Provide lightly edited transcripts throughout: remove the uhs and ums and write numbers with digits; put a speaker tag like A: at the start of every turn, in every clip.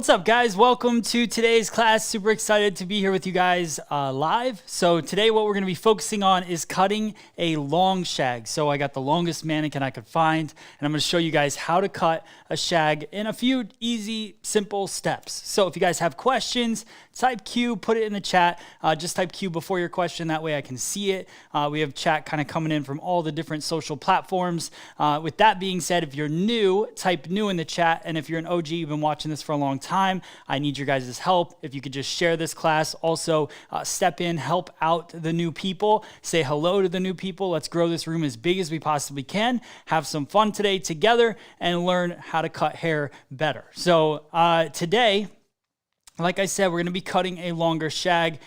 A: What's up, guys? Welcome to today's class. Super excited to be here with you guys live. So today what we're going to be focusing on is cutting a long shag. So I got the longest mannequin I could find, and I'm going to show you guys how to cut a shag in a few easy, simple steps. So if you guys have questions, type Q, put it in the chat. Just type Q before your question. That way I can see it. We have chat kind of coming in from all the different social platforms. With that being said, if you're new, type new in the chat. And if you're an OG, you've been watching this for a long time, I need your guys' help. If you could just share this class, also step in, help out the new people, say hello to the new people. Let's grow this room as big as we possibly can, have some fun today together, and learn how to cut hair better. So today, like I said, we're going to be cutting a longer shag.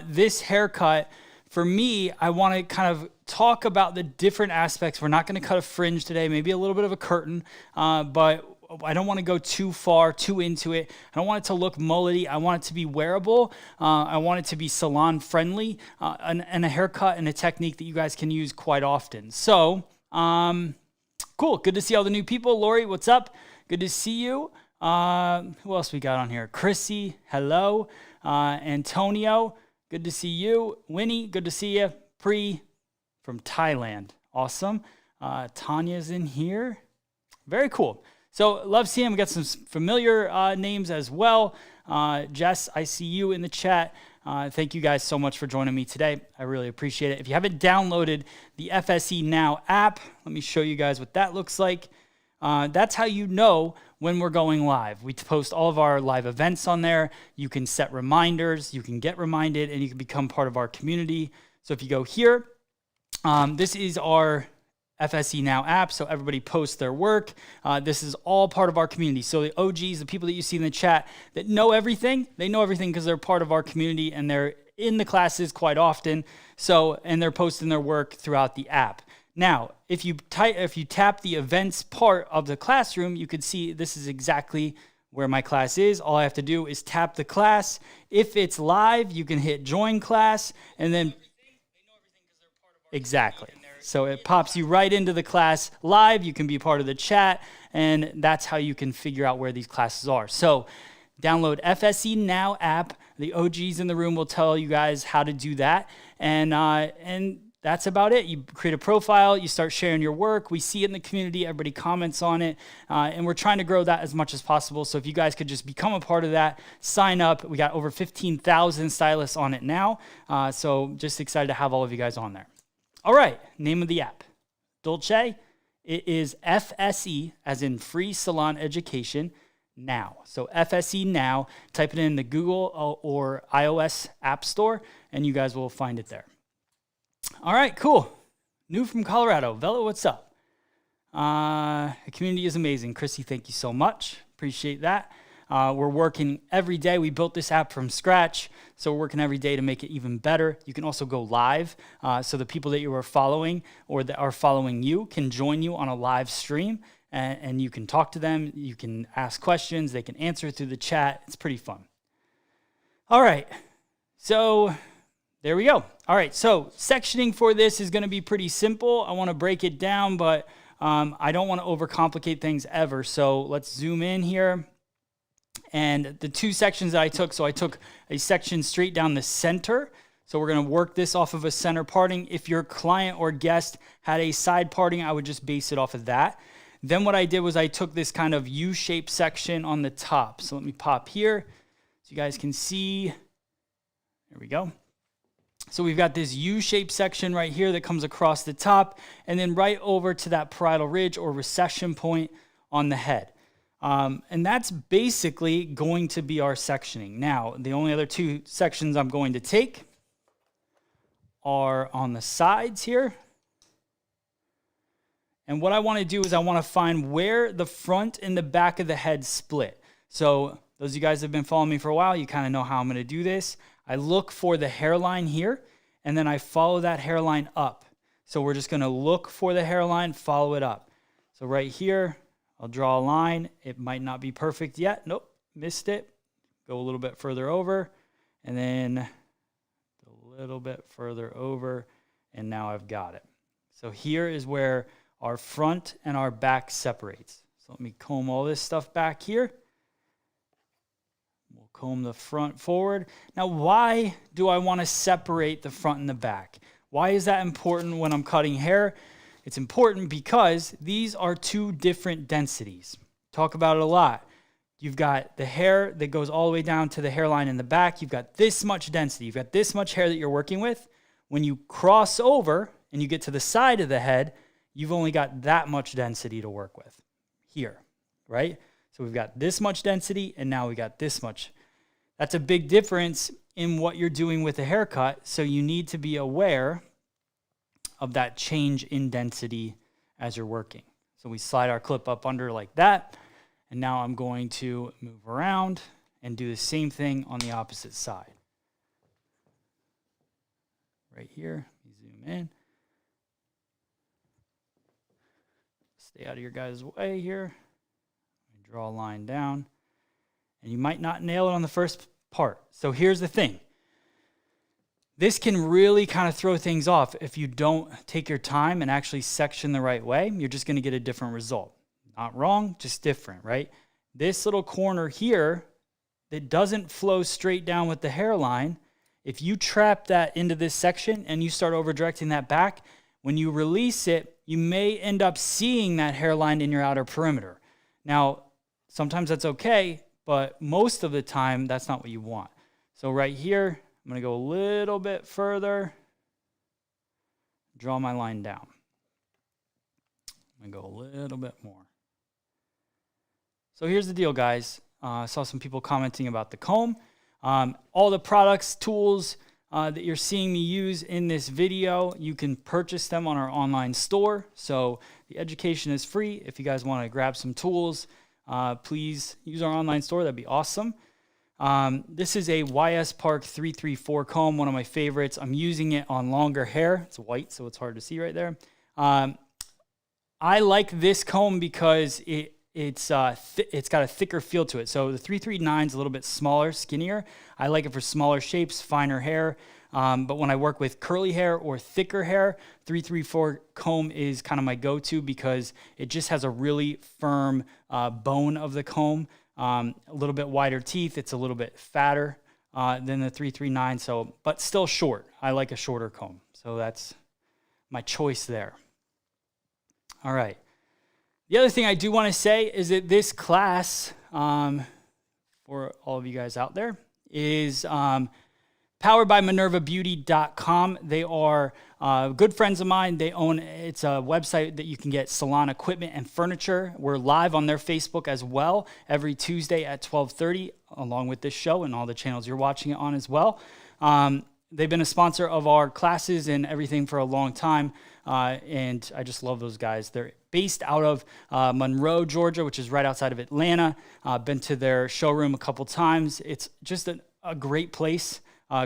A: This haircut, for me, I want to kind of talk about the different aspects. We're not going to cut a fringe today, maybe a little bit of a curtain, but I don't want to go too far, too into it. I don't want it to look mullety. I want it to be wearable. I want it to be salon friendly, and a haircut and a technique that you guys can use quite often. So, cool. Good to see all the new people. Lori, what's up? Good to see you. Who else we got on here? Chrissy, hello. Antonio, good to see you. Winnie, good to see you. Pri from Thailand, awesome. Tanya's in here. Very cool. So love seeing we got some familiar names as well. Jess, I see you in the chat. Thank you guys so much for joining me today. I really appreciate it. If you haven't downloaded the FSE Now app, let me show you guys what that looks like. That's how you know when we're going live. We post all of our live events on there. You can set reminders, you can get reminded, and you can become part of our community. So if you go here, this is our FSE Now app, so everybody posts their work. This is all part of our community. So the OGs, the people that you see in the chat that know everything, they know everything because they're part of our community and they're in the classes quite often. So, and they're posting their work throughout the app. Now, if you tap the events part of the classroom, you can see this is exactly where my class is. All I have to do is tap the class. If it's live, you can hit join class, and then exactly. So it pops you right into the class live. You can be part of the chat, and that's how you can figure out where these classes are. So download FSE Now app. The OGs in the room will tell you guys how to do that, and that's about it. You create a profile, you start sharing your work. We see it in the community, everybody comments on it, and we're trying to grow that as much as possible. So if you guys could just become a part of that, sign up. We got over 15,000 stylists on it now, so just excited to have all of you guys on there. All right, name of the app, Dolce. It is FSE, as in Free Salon Education, Now. So FSE Now, type it in the Google or iOS App Store, and you guys will find it there. All right, cool. New from Colorado. Vela, what's up? The community is amazing. Chrissy, thank you so much. Appreciate that. We're working every day. We built this app from scratch, so we're working every day to make it even better. You can also go live, so the people that you are following or that are following you can join you on a live stream, and you can talk to them. You can ask questions. They can answer through the chat. It's pretty fun. All right, so there we go. All right, so sectioning for this is going to be pretty simple. I want to break it down, but I don't want to overcomplicate things ever. So let's zoom in here. And the two sections that I took, so I took a section straight down the center. So we're going to work this off of a center parting. If your client or guest had a side parting, I would just base it off of that. Then what I did was I took this kind of U-shaped section on the top. So let me pop here so you guys can see. There we go. So we've got this U-shaped section right here that comes across the top and then right over to that parietal ridge or recession point on the head. And that's basically going to be our sectioning. Now, the only other two sections I'm going to take are on the sides here. And what I want to do is I want to find where the front and the back of the head split. So those of you guys that have been following me for a while, you kind of know how I'm going to do this. I look for the hairline here, and then I follow that hairline up. So we're just going to look for the hairline, follow it up. So right here, I'll draw a line. It might not be perfect yet. Nope, missed it. Go a little bit further over, and then a little bit further over, and now I've got it. So here is where our front and our back separates. So let me comb all this stuff back here. comb the front forward. Now, why do I want to separate the front and the back? Why is that important when I'm cutting hair? It's important because these are two different densities. Talk about it a lot. You've got the hair that goes all the way down to the hairline in the back. You've got this much density. You've got this much hair that you're working with. When you cross over and you get to the side of the head, you've only got that much density to work with here, right? So we've got this much density, and now we got this much. That's a big difference in what you're doing with a haircut, so you need to be aware of that change in density as you're working. So we slide our clip up under like that, and now I'm going to move around and do the same thing on the opposite side. Right here, zoom in. Stay out of your guys' way here. Draw a line down. And you might not nail it on the first part. So here's the thing. This can really kind of throw things off if you don't take your time and actually section the right way. You're just going to get a different result. Not wrong, just different, right? This little corner here that doesn't flow straight down with the hairline, if you trap that into this section and you start over directing that back, when you release it, you may end up seeing that hairline in your outer perimeter. Now, sometimes that's okay, but most of the time, that's not what you want. So right here, I'm going to go a little bit further, draw my line down. I'm going to go a little bit more. So here's the deal, guys. I saw some people commenting about the comb. All the products, tools that you're seeing me use in this video, you can purchase them on our online store. So the education is free. If you guys want to grab some tools, please use our online store. That'd be awesome. This is a YS Park 334 comb, one of my favorites. I'm using it on longer hair. It's white, so it's hard to see right there. I like this comb because it's got a thicker feel to it. So the 339 is a little bit smaller, skinnier. I like it for smaller shapes, finer hair. But when I work with curly hair or thicker hair, 334 comb is kind of my go-to because it just has a really firm bone of the comb. A little bit wider teeth. It's a little bit fatter than the 339, but still short. I like a shorter comb. So that's my choice there. All right. The other thing I do want to say is that this class, for all of you guys out there, is powered by MinervaBeauty.com. They are good friends of mine. It's a website that you can get salon equipment and furniture. We're live on their Facebook as well every Tuesday at 12:30, along with this show and all the channels you're watching it on as well. They've been a sponsor of our classes and everything for a long time, and I just love those guys. They're based out of Monroe, Georgia, which is right outside of Atlanta. Been to their showroom a couple times. It's just a great place,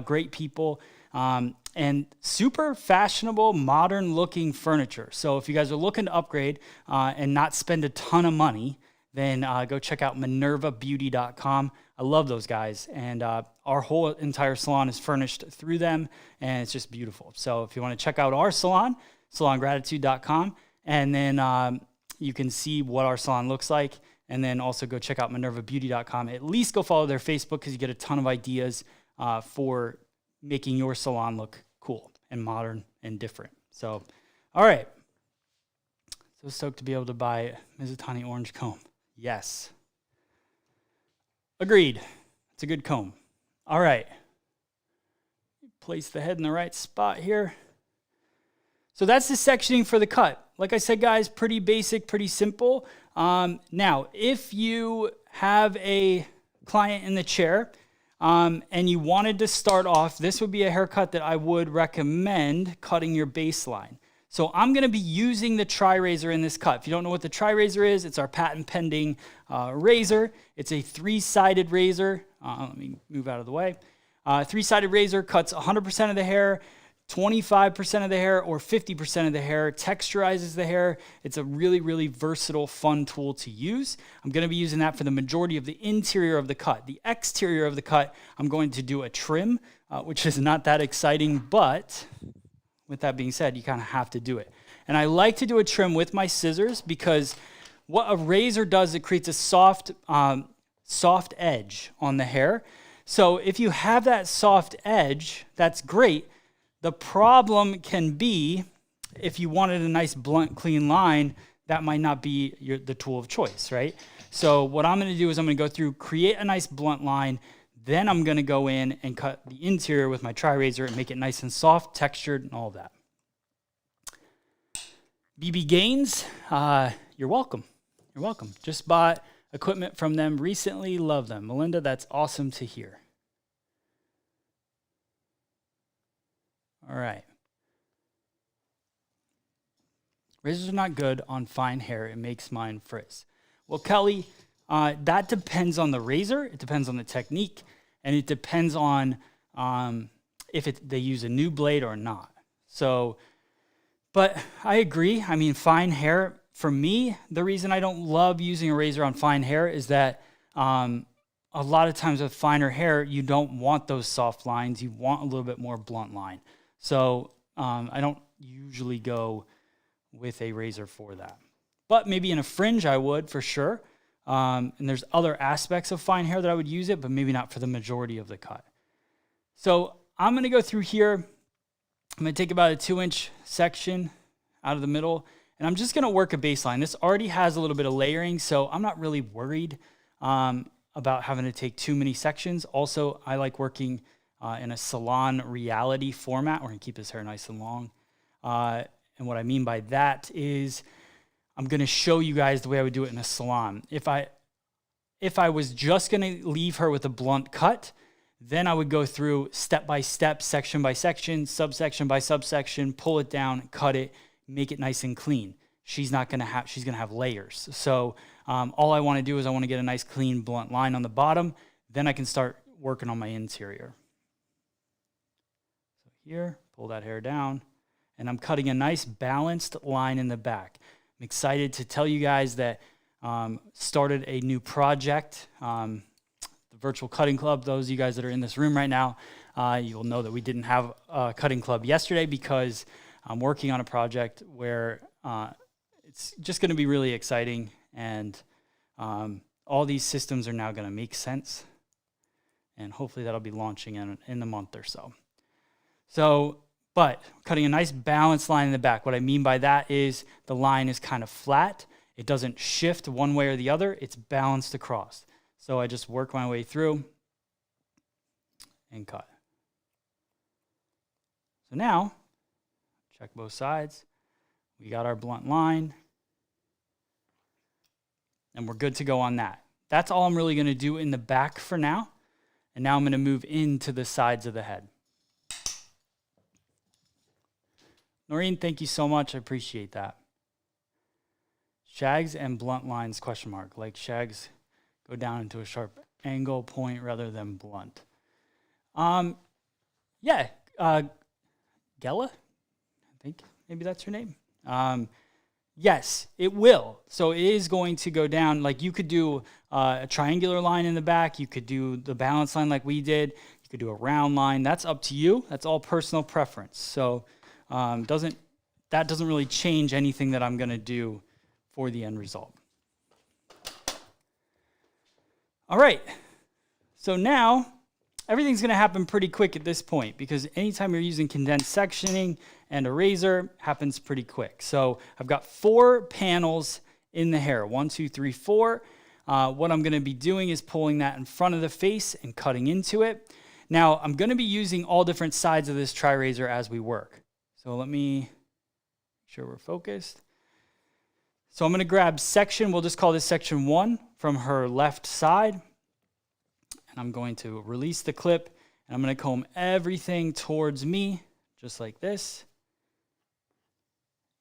A: great people, and super fashionable, modern-looking furniture. So if you guys are looking to upgrade and not spend a ton of money, then go check out MinervaBeauty.com. I love those guys, and our whole entire salon is furnished through them, and it's just beautiful. So if you want to check out our salon, salongratitude.com, and then you can see what our salon looks like, and then also go check out MinervaBeauty.com. At least go follow their Facebook because you get a ton of ideas for making your salon look cool and modern and different. So, all right. So stoked to be able to buy Mizutani orange comb. Yes. Agreed. It's a good comb. All right. Place the head in the right spot here. So that's the sectioning for the cut. Like I said, guys, pretty basic, pretty simple. Now, if you have a client in the chair and you wanted to start off, this would be a haircut that I would recommend cutting your baseline. So I'm going to be using the TriRazor in this cut. If you don't know what the TriRazor is, it's our patent pending razor. It's a 3-sided razor. Let me move out of the way. 3-sided razor cuts 100% of the hair, 25% of the hair, or 50% of the hair, texturizes the hair. It's a really, really versatile, fun tool to use. I'm going to be using that for the majority of the interior of the cut. The exterior of the cut, I'm going to do a trim, which is not that exciting, but with that being said, you kind of have to do it. And I like to do a trim with my scissors because what a razor does, it creates a soft soft edge on the hair. So if you have that soft edge, that's great. The problem can be if you wanted a nice blunt, clean line, that might not be the tool of choice, right? So what I'm going to do is I'm going to go through, create a nice blunt line, then I'm going to go in and cut the interior with my TriRazor and make it nice and soft, textured, and all that. BB Gaines, you're welcome. You're welcome. Just bought equipment from them recently. Love them. Melinda, that's awesome to hear. All right. Razors are not good on fine hair. It makes mine frizz. Well, Kelly, that depends on the razor. It depends on the technique. And it depends on if they use a new blade or not. So, but I agree. I mean, fine hair, for me, the reason I don't love using a razor on fine hair is that a lot of times with finer hair, you don't want those soft lines. You want a little bit more blunt line. So I don't usually go with a razor for that. But maybe in a fringe I would for sure. And there's other aspects of fine hair that I would use it, but maybe not for the majority of the cut. So I'm going to go through here. I'm going to take about a 2-inch section out of the middle, and I'm just going to work a baseline. This already has a little bit of layering, so I'm not really worried about having to take too many sections. Also, I like working in a Salon reality format. We're going to keep his hair nice and long. And what I mean by that is I'm going to show you guys the way I would do it in a salon. If I was just going to leave her with a blunt cut, then I would go through step by step, section by section, subsection by subsection, pull it down, cut it, make it nice and clean. She's going to have layers. So all I want to do is I want to get a nice clean blunt line on the bottom. Then I can start working on my interior. So here, pull that hair down. And I'm cutting a nice balanced line in the back. I'm excited to tell you guys that started a new project, the Virtual Cutting Club. Those of you guys that are in this room right now, you'll know that we didn't have a cutting club yesterday because I'm working on a project where it's just going to be really exciting, and all these systems are now going to make sense, and hopefully that'll be launching in a month or so. But cutting a nice balanced line in the back. What I mean by that is the line is kind of flat. It doesn't shift one way or the other. It's balanced across. So I just work my way through and cut. So now, check both sides. We got our blunt line. And we're good to go on that. That's all I'm really going to do in the back for now. And now I'm going to move into the sides of the head. Noreen, thank you so much. I appreciate that. Shags and blunt lines, question mark. Like shags go down into a sharp angle point rather than blunt. Yeah, Gela, I think maybe that's her name. Yes, it will. So it is going to go down. Like you could do a triangular line in the back. You could do the balance line like we did. You could do a round line. That's up to you. That's all personal preference. So that doesn't really change anything that I'm going to do for the end result. All right. So now everything's going to happen pretty quick at this point because anytime you're using condensed sectioning and a razor, happens pretty quick. So I've got 4 panels in the hair. 1, 2, 3, 4. What I'm going to be doing is pulling that in front of the face and cutting into it. Now I'm going to be using all different sides of this TriRazor as we work. So let me make sure we're focused. So I'm going to grab section, we'll just call this section 1 from her left side. And I'm going to release the clip, and I'm going to comb everything towards me, just like this.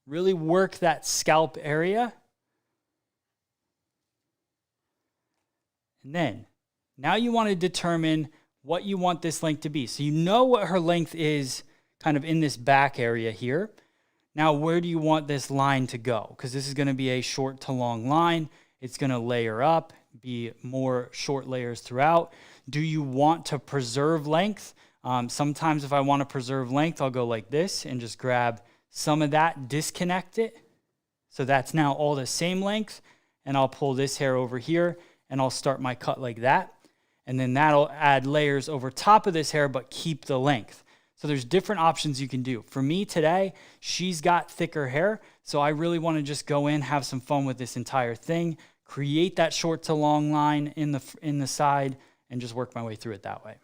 A: Really work that scalp area. And then, now you want to determine what you want this length to be. So you know what her length is kind of in this back area here. Now, where do you want this line to go? Because this is going to be a short to long line. It's going to layer up, be more short layers throughout. Do you want to preserve length? Sometimes if I want to preserve length, I'll go like this and just grab some of that, disconnect it. So that's now all the same length. And I'll pull this hair over here and I'll start my cut like that. And then that'll add layers over top of this hair, but keep the length. So there's different options you can do. For me today, she's got thicker hair, so I really want to just go in, have some fun with this entire thing, create that short to long line in the side, and just work my way through it that way.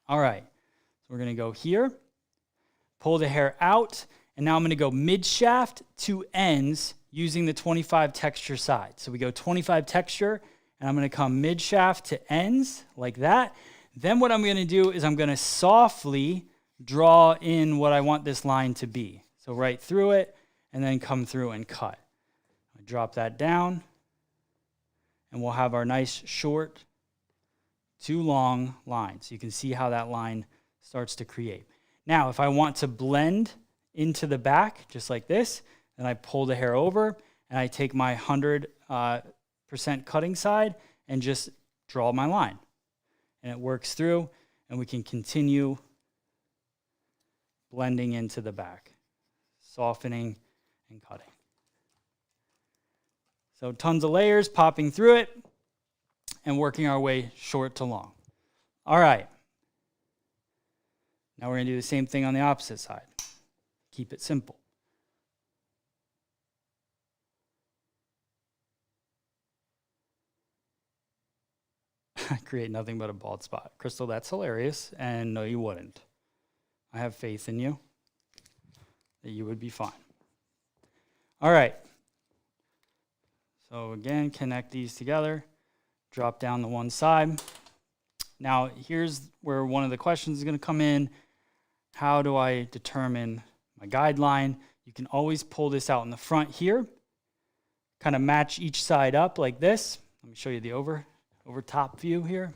A: All right, so we're going to go here, pull the hair out, and now I'm going to go mid-shaft to ends using the 25 texture side. So we go 25 texture, and I'm going to come mid-shaft to ends like that. Then what I'm going to do is I'm going to softly draw in what I want this line to be. So right through it, and then come through and cut. I drop that down, and we'll have our nice short to long line. So you can see how that line starts to create. Now, if I want to blend into the back, just like this, then I pull the hair over, and I take my 100% cutting side and just draw my line. And it works through, and we can continue blending into the back, softening and cutting. So tons of layers popping through it and working our way short to long. All right. Now we're going to do the same thing on the opposite side. Keep it simple. I create nothing but a bald spot. Crystal, that's hilarious, and no, you wouldn't. I have faith in you that you would be fine. All right. So again, connect these together, drop down the one side. Now, here's where one of the questions is going to come in. How do I determine my guideline? You can always pull this out in the front here, kind of match each side up like this. Let me show you the over top view here.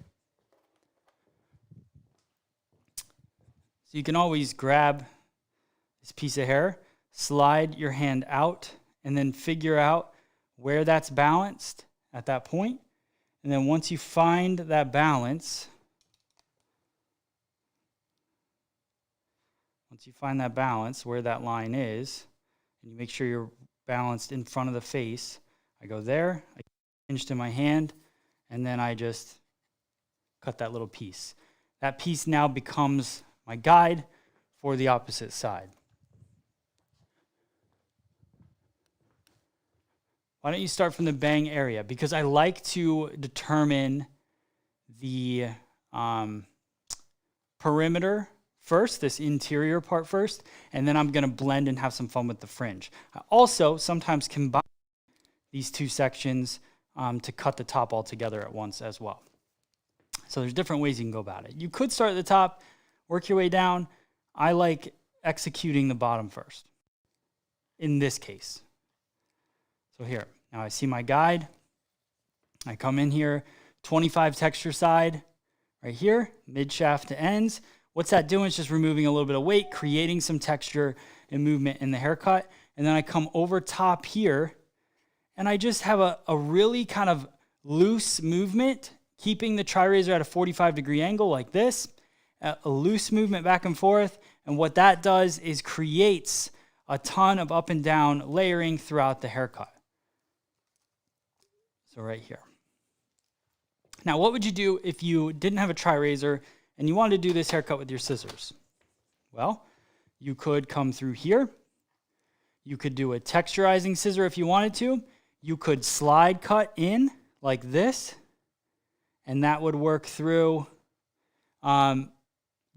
A: So you can always grab this piece of hair, slide your hand out, and then figure out where that's balanced at that point. And then once you find that balance, where that line is, and you make sure you're balanced in front of the face, I go there, I pinch to my hand, and then I just cut that little piece. That piece now becomes my guide for the opposite side. Why don't you start from the bang area? Because I like to determine the perimeter first, this interior part first, and then I'm going to blend and have some fun with the fringe. I also sometimes combine these two sections to cut the top all together at once as well. So there's different ways you can go about it. You could start at the top, work your way down. I like executing the bottom first in this case. So here, now I see my guide. I come in here, 25 texture side right here, mid shaft to ends. What's that doing? It's just removing a little bit of weight, creating some texture and movement in the haircut. And then I come over top here, and I just have a really kind of loose movement, keeping the TriRazor at a 45-degree angle like this, a loose movement back and forth. And what that does is creates a ton of up and down layering throughout the haircut. So right here. Now, what would you do if you didn't have a TriRazor and you wanted to do this haircut with your scissors? Well, you could come through here. You could do a texturizing scissor if you wanted to. You could slide cut in like this, and that would work through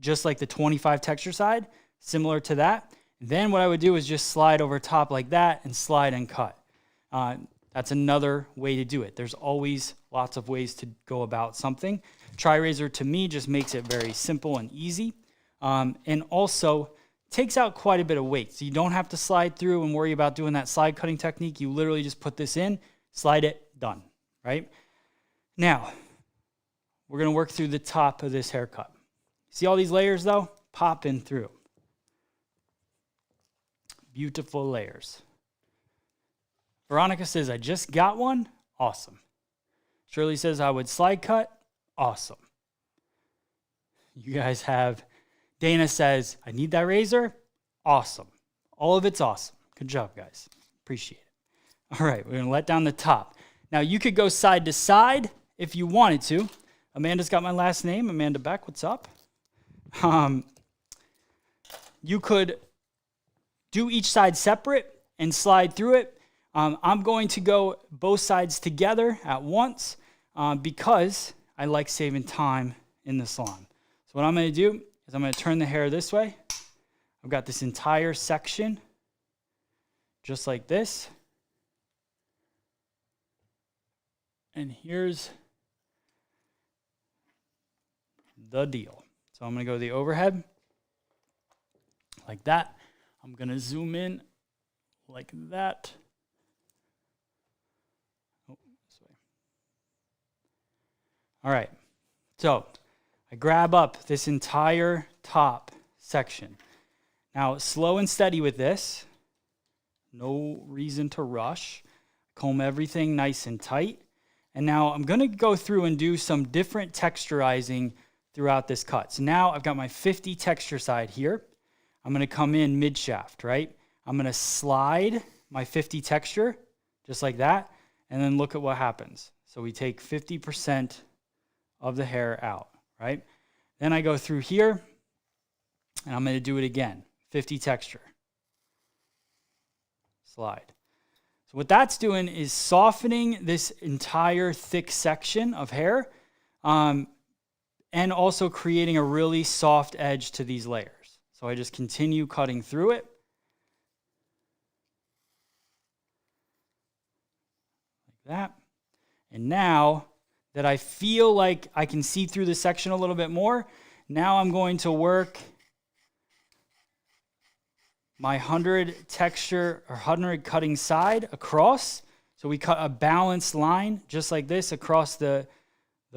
A: just like the 25 texture side, similar to that. Then what I would do is just slide over top like that and slide and cut. That's another way to do it. There's always lots of ways to go about something. TriRazor to me just makes it very simple and easy, and also takes out quite a bit of weight. So you don't have to slide through and worry about doing that slide cutting technique. You literally just put this in, slide it, done, right? Now, we're gonna work through the top of this haircut. See all these layers though? Popping through. Beautiful layers. Veronica says, I just got one. Awesome. Shirley says, I would slide cut. Awesome. You guys have, Dana says, I need that razor. Awesome. All of it's awesome. Good job, guys. Appreciate it. All right, we're going to let down the top. Now you could go side to side if you wanted to. Amanda's got my last name, Amanda Beck, what's up? You could do each side separate and slide through it. I'm going to go both sides together at once because I like saving time in the salon. So what I'm going to do is I'm going to turn the hair this way. I've got this entire section just like this. And here's the deal. So I'm going to go to the overhead like that. I'm going to zoom in like that. Oh, this way. All right. So I grab up this entire top section. Now, slow and steady with this. No reason to rush. Comb everything nice and tight. And now I'm going to go through and do some different texturizing throughout this cut. So now I've got my 50 texture side here. I'm going to come in mid shaft, right? I'm going to slide my 50 texture just like that. And then look at what happens. So we take 50% of the hair out, right? Then I go through here and I'm going to do it again. 50 texture. Slide. So what that's doing is softening this entire thick section of hair and also creating a really soft edge to these layers. So I just continue cutting through it. Like that. And now that I feel like I can see through the section a little bit more, now I'm going to work my 100 texture or 100 cutting side across. So we cut a balanced line just like this across the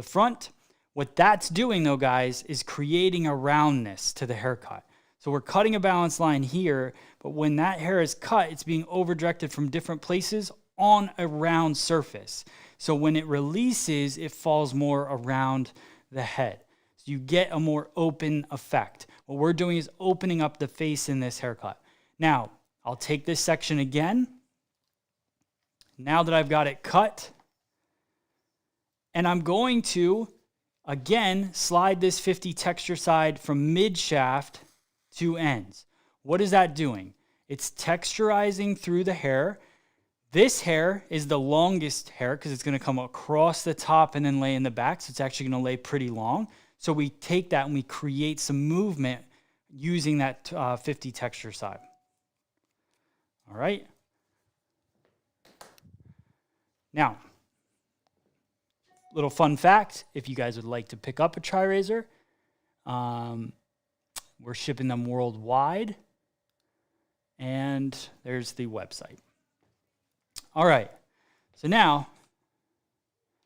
A: front. What that's doing though, guys, is creating a roundness to the haircut. So we're cutting a balanced line here, but when that hair is cut, it's being over directed from different places on a round surface. So when it releases, it falls more around the head. So you get a more open effect. What we're doing is opening up the face in this haircut. Now, I'll take this section again. Now that I've got it cut, and I'm going to, again, slide this 50 texture side from mid shaft to ends. What is that doing? It's texturizing through the hair. This hair is the longest hair because it's going to come across the top and then lay in the back. So it's actually going to lay pretty long. So we take that and we create some movement using that 50 texture side. All right. Now, little fun fact, if you guys would like to pick up a TriRazor, we're shipping them worldwide. And there's the website. All right. So now,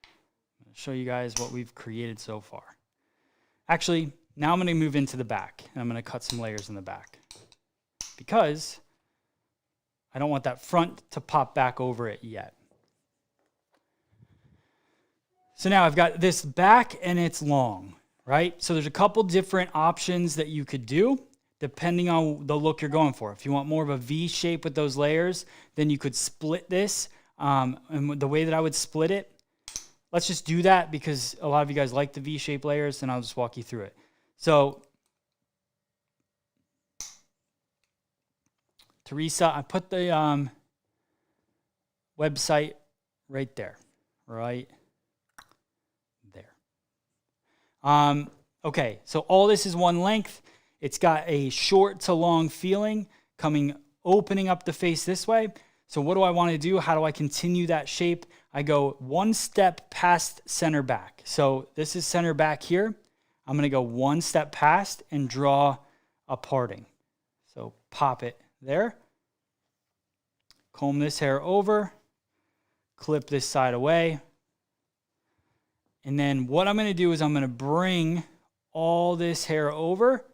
A: I'm going to show you guys what we've created so far. Actually, now I'm going to move into the back. And I'm going to cut some layers in the back. Because I don't want that front to pop back over it yet. So now I've got this back and it's long, right? So there's a couple different options that you could do depending on the look you're going for. If you want more of a V shape with those layers, then you could split this. And the way that I would split it, let's just do that because a lot of you guys like the V shape layers and I'll just walk you through it. So Teresa, I put the website right there, right there. Okay, so all this is one length. It's got a short to long feeling opening up the face this way. So what do I want to do? How do I continue that shape? I go one step past center back. So this is center back here. I'm going to go one step past and draw a parting. So pop it there. Comb this hair over. Clip this side away. And then what I'm going to do is I'm going to bring all this hair over.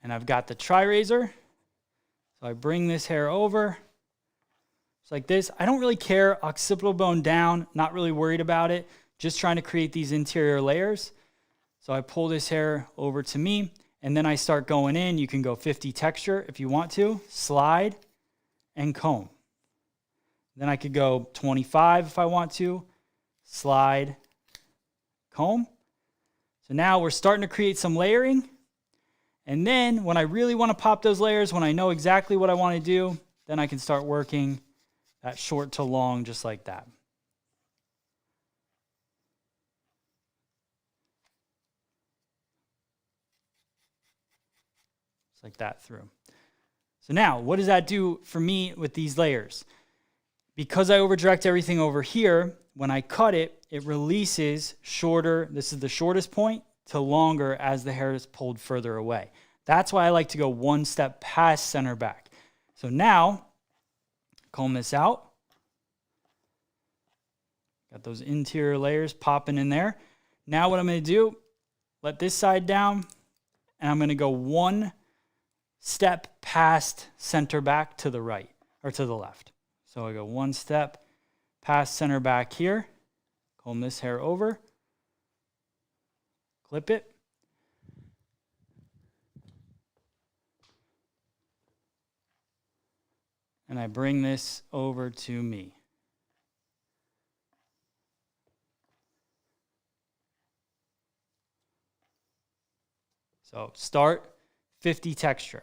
A: And I've got the TriRazor. So I bring this hair over. It's like this. I don't really care. Occipital bone down. Not really worried about it. Just trying to create these interior layers. So I pull this hair over to me. And then I start going in. You can go 50 texture if you want to, slide and comb. Then I could go 25 if I want to, slide, comb. So now we're starting to create some layering. And then when I really want to pop those layers, when I know exactly what I want to do, then I can start working that short to long just like that. Just like that through. So now, what does that do for me with these layers? Because I overdirect everything over here, when I cut it, it releases shorter, this is the shortest point, to longer as the hair is pulled further away. That's why I like to go one step past center back. So now, comb this out. Got those interior layers popping in there. Now what I'm going to do, let this side down, and I'm going to go one step past center back to the right, or to the left. So I go one step past center back here, comb this hair over, clip it, and I bring this over to me. So start 50 texture,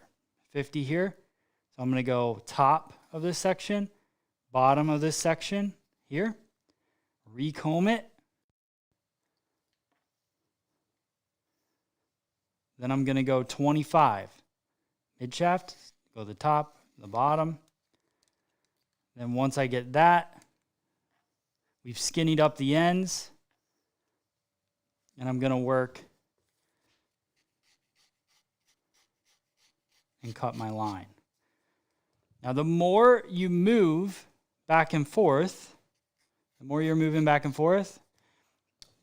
A: 50 here. So I'm going to go top of this section, bottom of this section here, recomb it. Then I'm going to go 25 mid shaft, go the top, the bottom. Then once I get that, we've skinnied up the ends, and I'm going to work and cut my line. Now, the more you move back and forth, the more you're moving back and forth,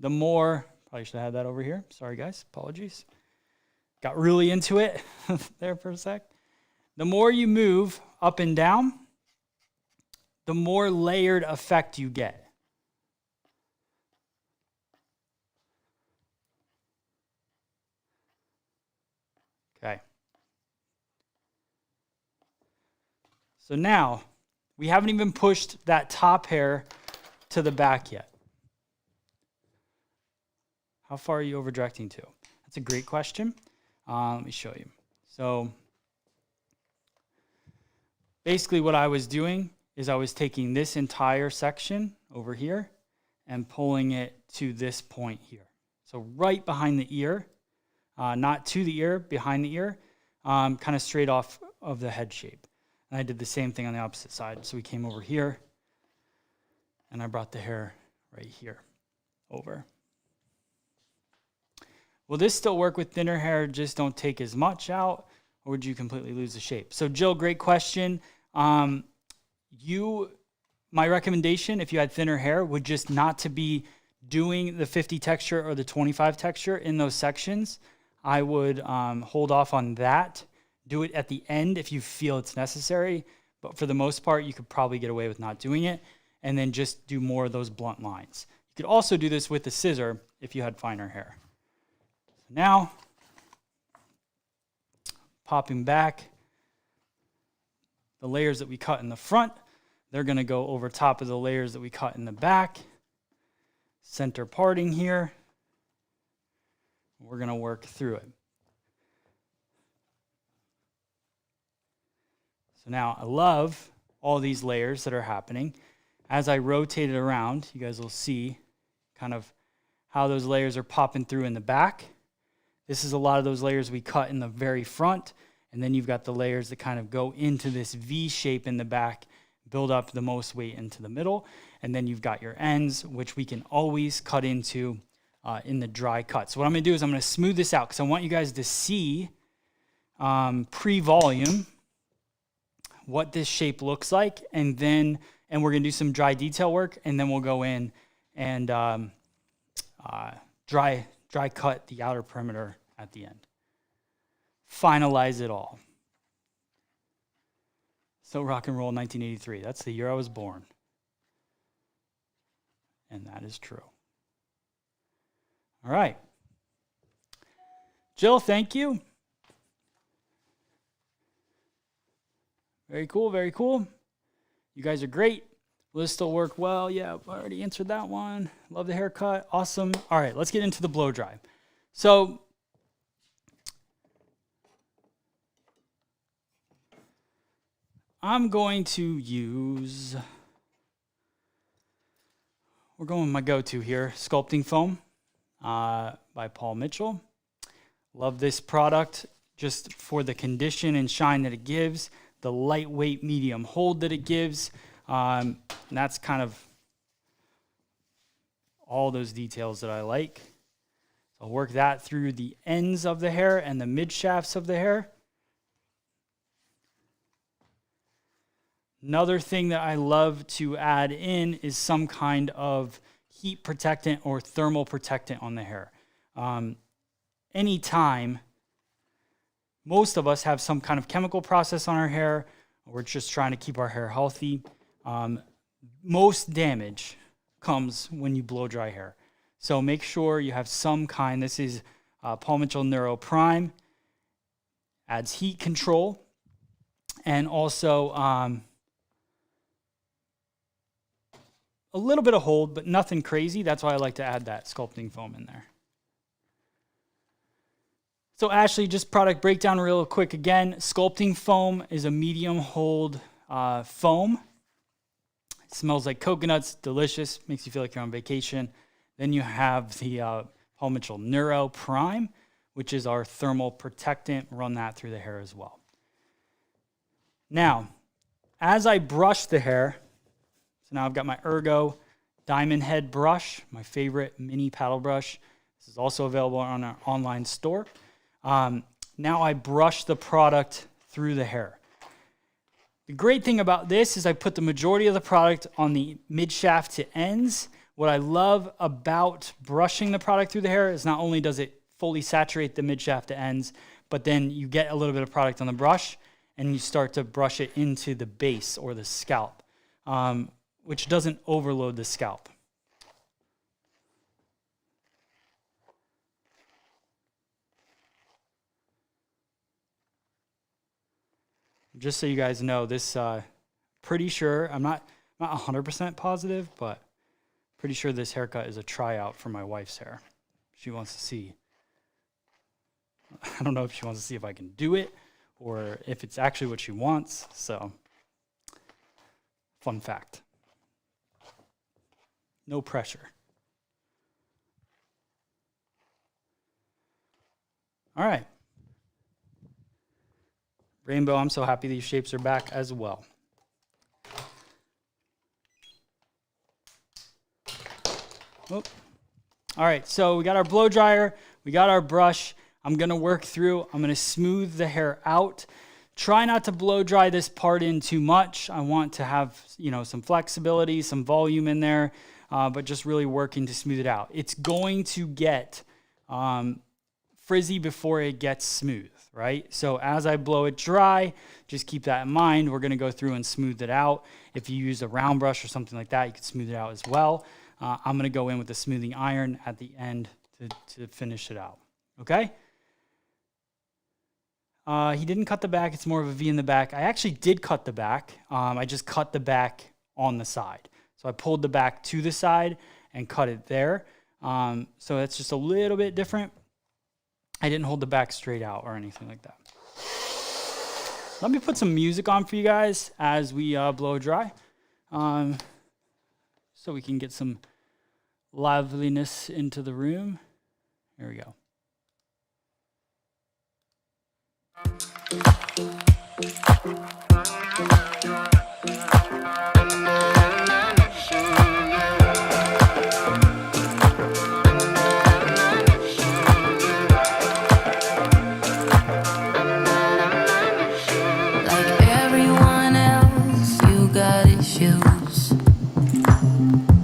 A: the more, probably should have had that over here. Sorry, guys, apologies. Got really into it there for a sec. The more you move up and down, the more layered effect you get. Okay. So now, we haven't even pushed that top hair to the back yet. How far are you over directing to? That's a great question. Let me show you. So basically what I was doing is I was taking this entire section over here and pulling it to this point here. So right behind the ear, not to the ear, behind the ear, kind of straight off of the head shape. And I did the same thing on the opposite side. So we came over here, and I brought the hair right here over. Will this still work with thinner hair, just don't take as much out, or would you completely lose the shape? So Jill, great question. My recommendation, if you had thinner hair, would just not to be doing the 50 texture or the 25 texture in those sections. I would hold off on that. Do it at the end if you feel it's necessary. But for the most part, you could probably get away with not doing it. And then just do more of those blunt lines. You could also do this with the scissor if you had finer hair. So now, popping back, the layers that we cut in the front, they're going to go over top of the layers that we cut in the back. Center parting here. We're going to work through it. So now I love all these layers that are happening. As I rotate it around, you guys will see kind of how those layers are popping through in the back. This is a lot of those layers we cut in the very front. And then you've got the layers that kind of go into this V shape in the back, build up the most weight into the middle. And then you've got your ends, which we can always cut into in the dry cut. So what I'm going to do is I'm going to smooth this out because I want you guys to see pre-volume what this shape looks like. And we're going to do some dry detail work. And then we'll go in and dry cut the outer perimeter at the end. Finalize it all. So rock and roll 1983. That's the year I was born. And that is true. All right. Jill, thank you. Very cool, very cool. You guys are great. Will this still work well? Yeah, I already answered that one. Love the haircut. Awesome. All right, let's get into the blow dry. So I'm going to use, we're going with my go-to here, Sculpting Foam by Paul Mitchell. Love this product just for the condition and shine that it gives, the lightweight medium hold that it gives. And that's kind of all those details that I like. So I'll work that through the ends of the hair and the mid shafts of the hair. Another thing that I love to add in is some kind of heat protectant or thermal protectant on the hair. Anytime, most of us have some kind of chemical process on our hair, we're just trying to keep our hair healthy. Most damage comes when you blow dry hair. So make sure you have some kind. This is Paul Mitchell Neuro Prime. Adds heat control and also a little bit of hold, but nothing crazy. That's why I like to add that sculpting foam in there. So Ashley, just product breakdown real quick again. Sculpting foam is a medium hold foam. It smells like coconuts, delicious, makes you feel like you're on vacation. Then you have the Paul Mitchell Neuro Prime, which is our thermal protectant. Run that through the hair as well. Now, as I brush the hair, so now I've got my Ergo Diamond Head brush, my favorite mini paddle brush. This is also available on our online store. Now I brush the product through the hair. The great thing about this is I put the majority of the product on the mid shaft to ends. What I love about brushing the product through the hair is not only does it fully saturate the mid shaft to ends, but then you get a little bit of product on the brush and you start to brush it into the base or the scalp, which doesn't overload the scalp. Just so you guys know, this pretty sure, I'm not 100% positive, but pretty sure this haircut is a tryout for my wife's hair. She wants to see. I don't know if she wants to see if I can do it or if it's actually what she wants. So, fun fact. No pressure. All right. Rainbow, I'm so happy these shapes are back as well. Oh. All right, so we got our blow dryer, we got our brush. I'm gonna work through, I'm gonna smooth the hair out. Try not to blow dry this part in too much. I want to have, some flexibility, some volume in there, but just really working to smooth it out. It's going to get frizzy before it gets smooth, right? So as I blow it dry, just keep that in mind. We're gonna go through and smooth it out. If you use a round brush or something like that, you can smooth it out as well. I'm gonna go in with the smoothing iron at the end to finish it out, okay? He didn't cut the back, it's more of a V in the back. I actually did cut the back. I just cut the back on the side. So I pulled the back to the side and cut it there. So that's just a little bit different. I didn't hold the back straight out or anything like that. Let me put some music on for you guys as we blow dry. So we can get some liveliness into the room. Here we go.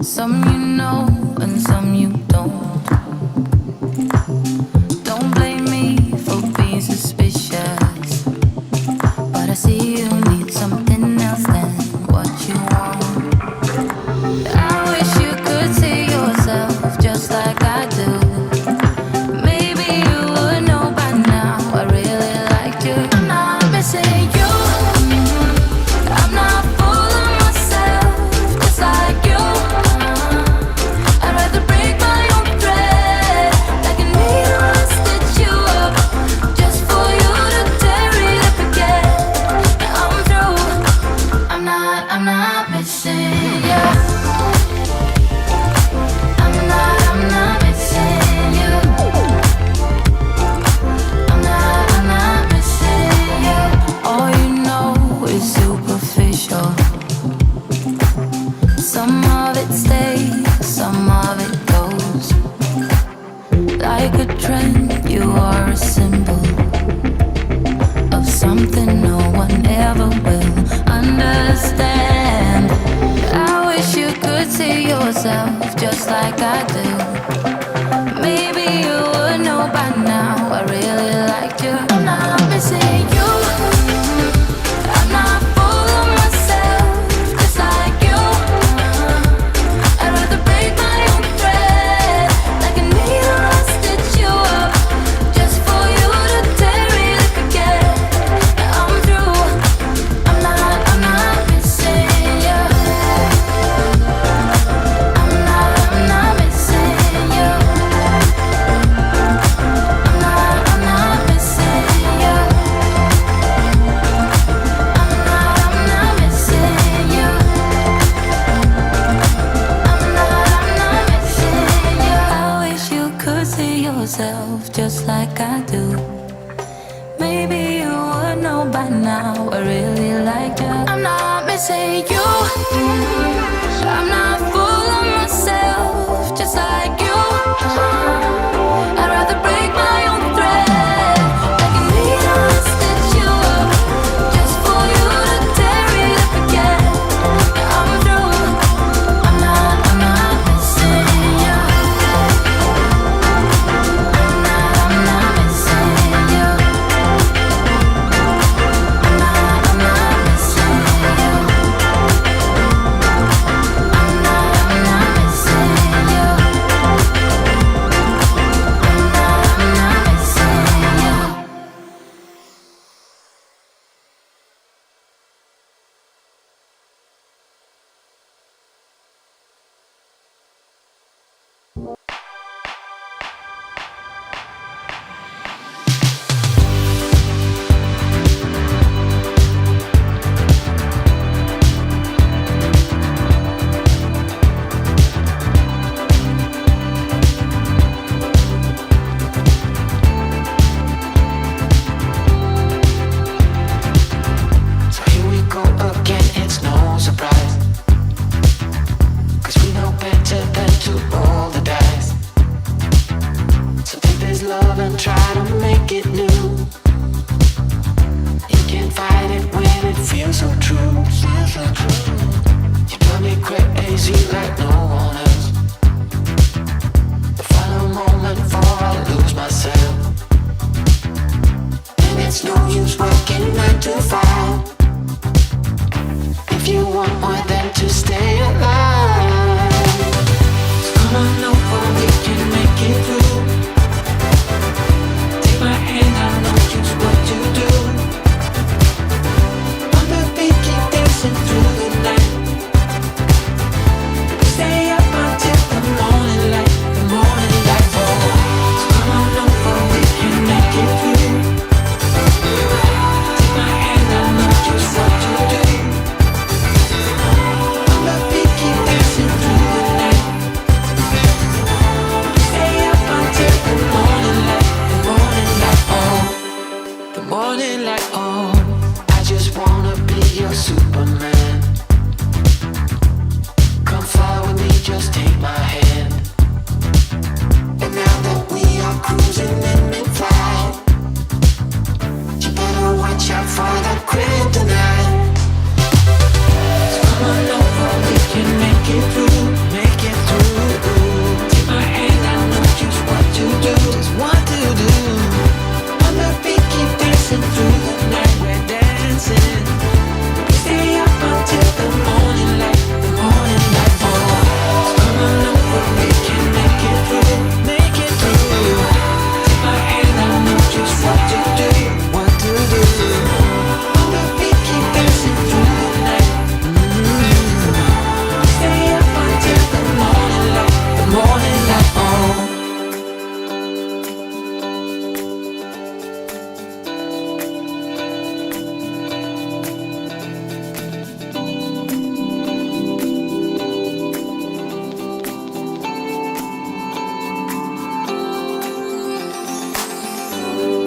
B: Some you know and some you don't. Don't blame me for being suspicious, but I see you need something else than what you want. I wish you could see yourself just like I do. Maybe you would know by now I really liked you. I'm not missing you. Some of it stays, some of it goes. Like a trend, you are a symbol of something no one ever will understand. I wish you could see yourself just like I do. Maybe you would know by now I really liked you. I'm not missing you. I'm not full of myself, just like you. I'd rather break my own thread, like a needle I stitch you up, just for you to tear it up again. I'm through. I'm not missing you. I'm not missing you. I'm not missing you. I'm not missing you. I'm not missing you. I wish you could see yourself just like I do. Maybe you would know by now I really liked you. I'm not missing you. I'm not full of myself, just like you. I'd rather break my own thread, like a needle and stitch you up, just for you to tear it up again. I'm through. I'm not missing you. I'm not missing you. I'm not missing you. I'm not missing you. I'm not missing you.
C: So here we go again, it's no surprise, 'cause we know better than to roll the dice. So take this love and try to make it new. You can't fight it when it feels so true. You drive me crazy like no one else. The final moment before I lose myself. And it's no use working 9 to 5 if you want more than to stay alive. So come on over, we can make it through. Take my hand, I know just what to do. On the beat, keep dancing through the night. We stay up until the morning light, the morning light. Oh, so come on over, we can make it through. Take my hand, I know just what to do. On the beat, keep dancing through the night. Stay up until the morning light, the morning light. Oh, the morning light. Oh, I just wanna be your Superman. Come fly with me, just take my hand. And now that we are cruising in mid-flight, you better watch out for that kryptonite. So come on over, we can make it through, make it through. Take my hand, I know just what to do, just what to do. On the beat, keep dancing through the night, we're dancing. We stay up until the morning light, the morning light. Oh, so come on over, we can make it through, make it through. Take my hand, I know just what to do, what to do. On the beat, keep dancing through the night. Stay up until the morning light, the morning light. Oh.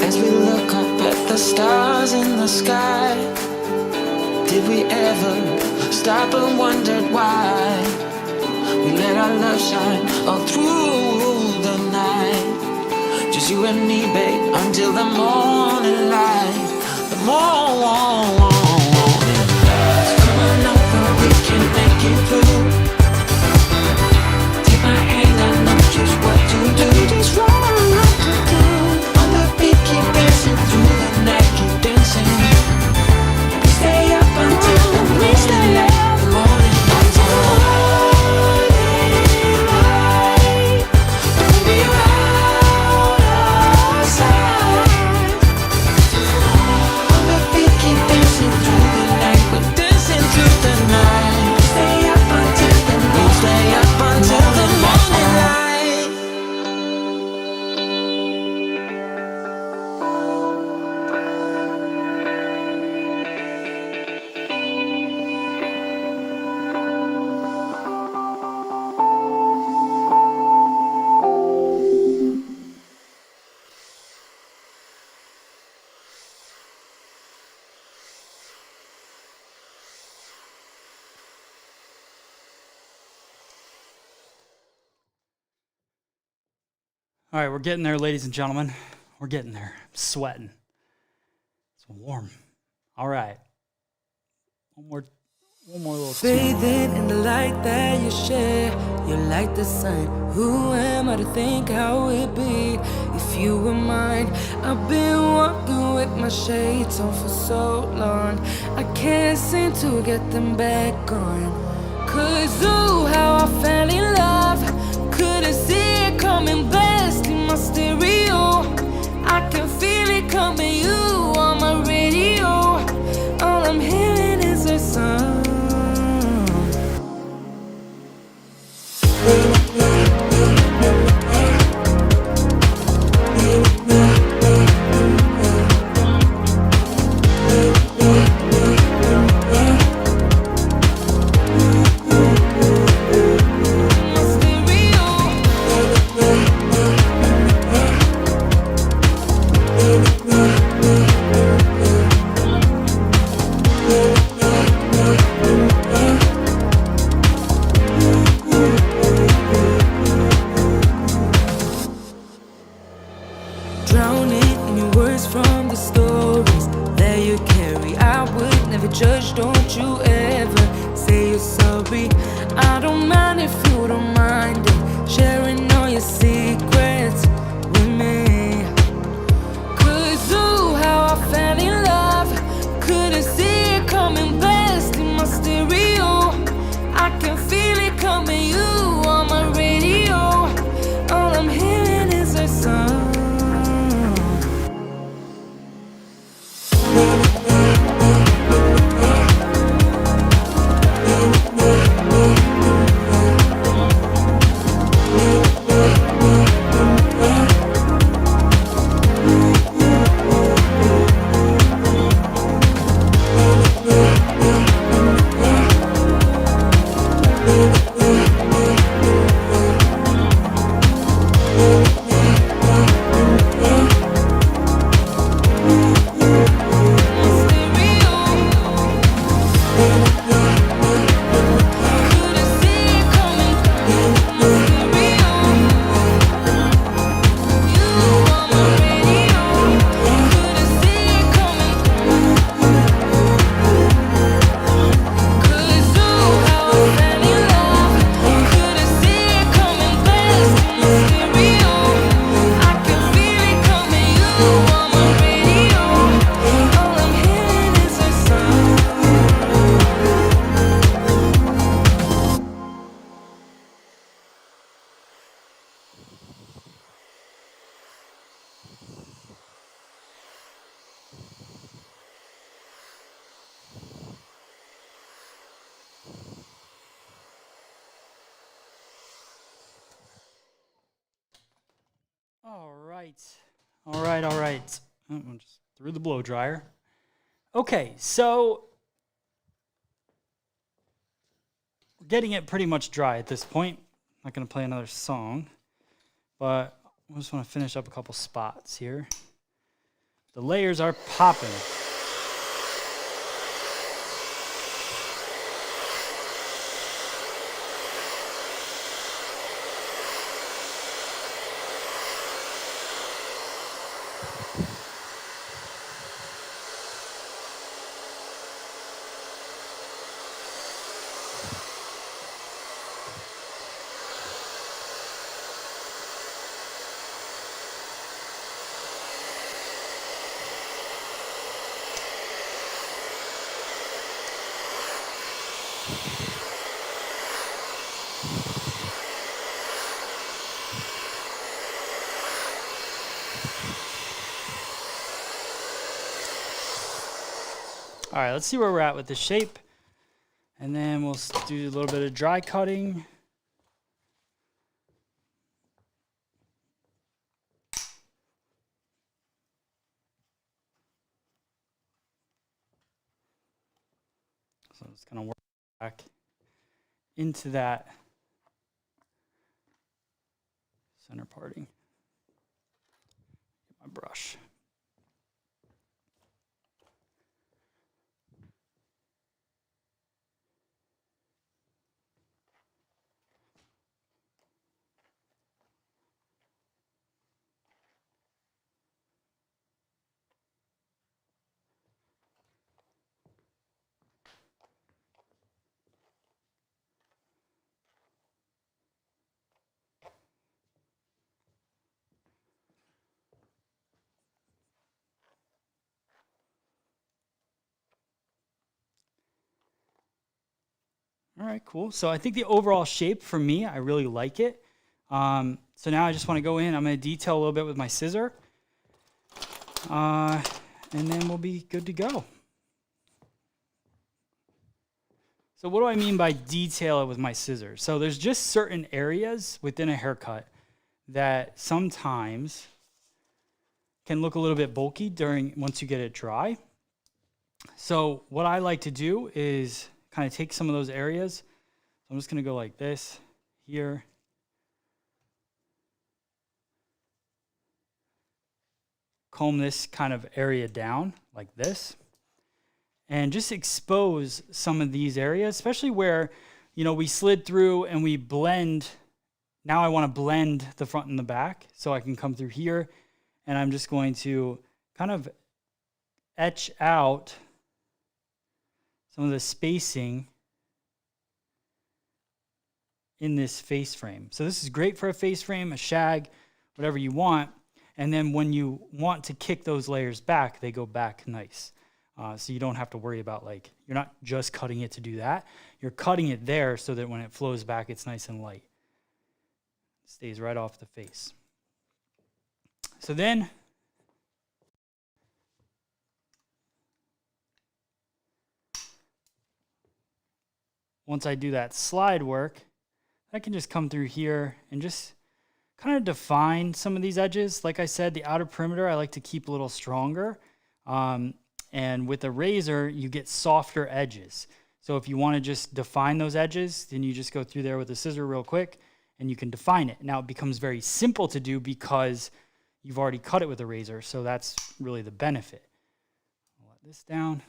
C: As we look up at the stars in the sky, did we ever stop and wondered why? shine all through the night. Just you and me, babe, until the morning light. The morning light. Come on over, we can make it through. Take my hand, I know just what to do. Just what I like to do. On the beat, keep dancing through the night, keep dancing. We stay up until the morning light. The morning light. Don't be out of sight. On the beat, keep dancing through the night. We're dancing through the night. Stay up until the morning. Stay up until the morning light.
A: All right, we're getting there, ladies and gentlemen. We're getting there. I'm sweating. It's warm. All right. One more little tune.
D: Bathing in the light that you share, you're like the sun. Who am I to think how it'd be if you were mine? I've been walking with my shades on for so long, I can't seem to get them back on. 'Cause ooh, how I fell in love, couldn't see it coming, blasting my stereo. I can feel it coming, you on my radio. All I'm hearing is a song. Drowning in your words from the stories that you carry. I would never judge, don't you ever say you're sorry. I don't mind if you don't mind it, sharing all your secrets with me. 'Cause ooh, how I fell in love, couldn't see it coming, blasting my stereo. I can feel it coming, you on my radio. All I'm hearing is a song.
A: All right. Just through the blow dryer. Okay, so we're getting it pretty much dry at this point. I'm not going to play another song, but I just want to finish up a couple spots here. The layers are popping. All right, let's see where we're at with the shape. And then we'll do a little bit of dry cutting. So I'm just going to work back into that center parting. Get my brush. All right, cool. So I think the overall shape for me, I really like it. So now I just want to go in. I'm going to detail a little bit with my scissor. And then we'll be good to go. So what do I mean by detail it with my scissors? So there's just certain areas within a haircut that sometimes can look a little bit bulky once you get it dry. So what I like to do is kind of take some of those areas. So I'm just going to go like this here. Comb this kind of area down like this. And just expose some of these areas, especially where, we slid through and we blend. Now I want to blend the front and the back. So I can come through here and I'm just going to kind of etch out some of the spacing in this face frame. So this is great for a face frame, a shag, whatever you want. And then when you want to kick those layers back, they go back nice. So you don't have to worry about you're not just cutting it to do that. You're cutting it there so that when it flows back, it's nice and light. It stays right off the face. So then, once I do that slide work, I can just come through here and just kind of define some of these edges. Like I said, the outer perimeter I like to keep a little stronger. And with a razor, you get softer edges. So if you want to just define those edges, then you just go through there with a scissor real quick and you can define it. Now it becomes very simple to do because you've already cut it with a razor. So that's really the benefit. I'll let this down.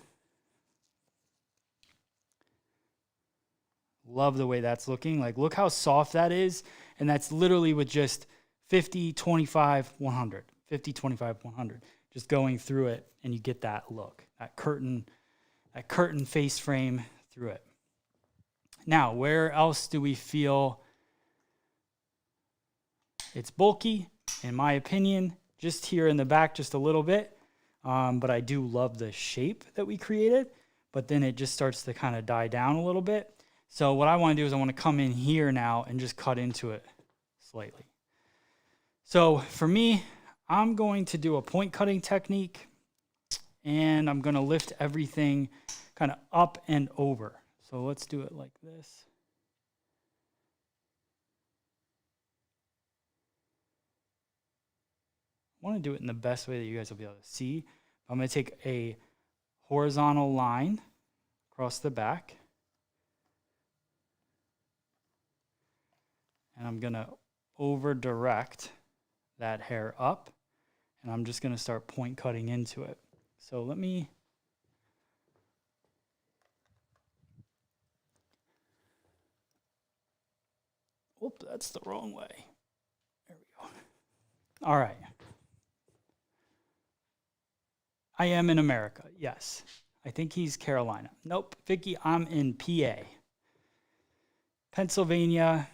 A: Love the way that's looking. Look how soft that is. And that's literally with just 50, 25, 100. 50, 25, 100. Just going through it and you get that look, that curtain face frame through it. Now, where else do we feel it's bulky? In my opinion, just here in the back, just a little bit. But I do love the shape that we created, but then it just starts to kind of die down a little bit. So what I want to do is I want to come in here now and just cut into it slightly. So for me, I'm going to do a point cutting technique and I'm going to lift everything kind of up and over. So let's do it like this. I want to do it in the best way that you guys will be able to see. I'm going to take a horizontal line across the back. And I'm going to over direct that hair up. And I'm just going to start point cutting into it. So let me Oop, that's the wrong way. There we go. All right. I am in America, yes. I think he's Carolina. Nope, Vicky, I'm in PA. Pennsylvania,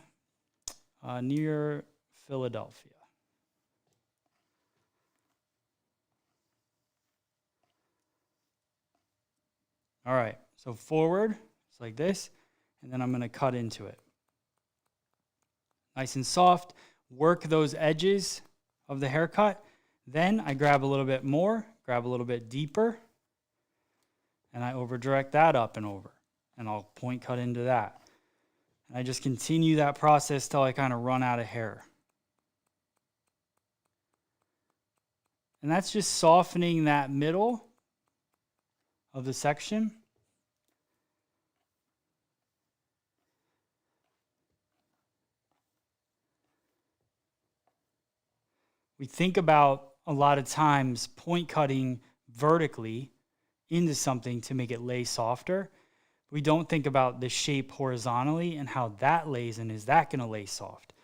A: near Philadelphia. All right, so forward, it's like this. and then I'm going to cut into it. Nice and soft. Work those edges of the haircut. Then I grab a little bit more, grab a little bit deeper, and I over direct that up and over. And I'll point cut into that. And I just continue that process till I kind of run out of hair. And that's just softening that middle of the section. We think about a lot of times point cutting vertically into something to make it lay softer. We don't think about the shape horizontally and how that lays, and is that going to lay soft?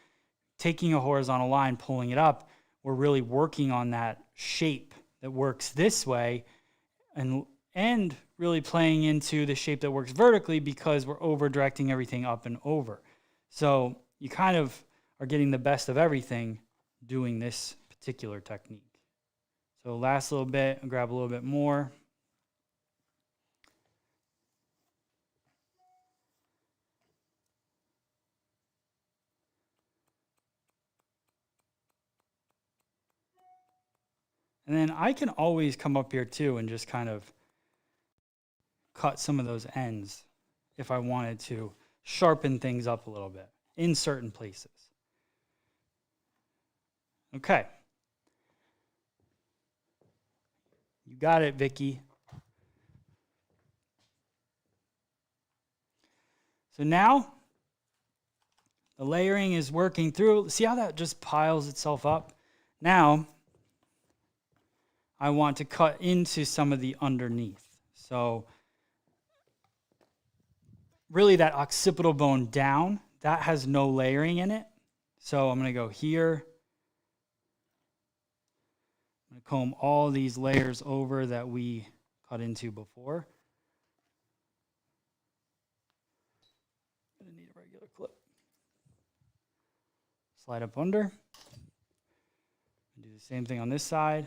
A: Taking a horizontal line, pulling it up, we're really working on that shape that works this way, and really playing into the shape that works vertically because we're over directing everything up and over. So you kind of are getting the best of everything doing this particular technique. So last little bit, I'll grab a little bit more. And then I can always come up here too and just kind of cut some of those ends if I wanted to sharpen things up a little bit in certain places. Okay. You got it, Vicky. So now the layering is working through. See how that just piles itself up? Now I want to cut into some of the underneath. So really that occipital bone down, that has no layering in it. So I'm going to go here. I'm going to comb all these layers over that we cut into before. I'm going to need a regular clip. Slide up under. Do the same thing on this side.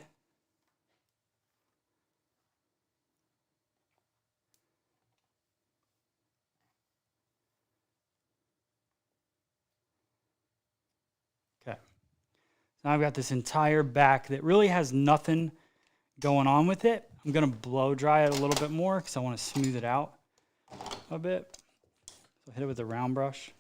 A: Okay. Now I've got this entire back that really has nothing going on with it. I'm going to blow dry it a little bit more because I want to smooth it out a bit. So hit it with a round brush.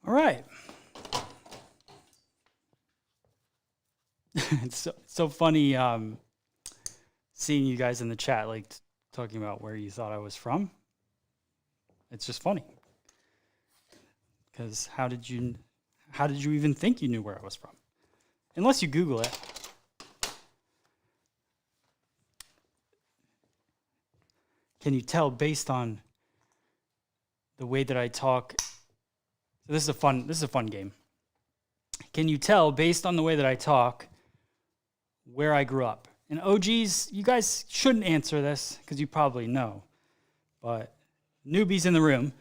A: All right. It's so funny seeing you guys in the chat, like talking about where you thought I was from. It's just funny. Because how did you even think you knew where I was from? Unless you Google it. Can you tell based on the way that I talk? So this is a fun game. Can you tell based on the way that I talk where I grew up? And OGs, you guys shouldn't answer this because you probably know. But newbies in the room,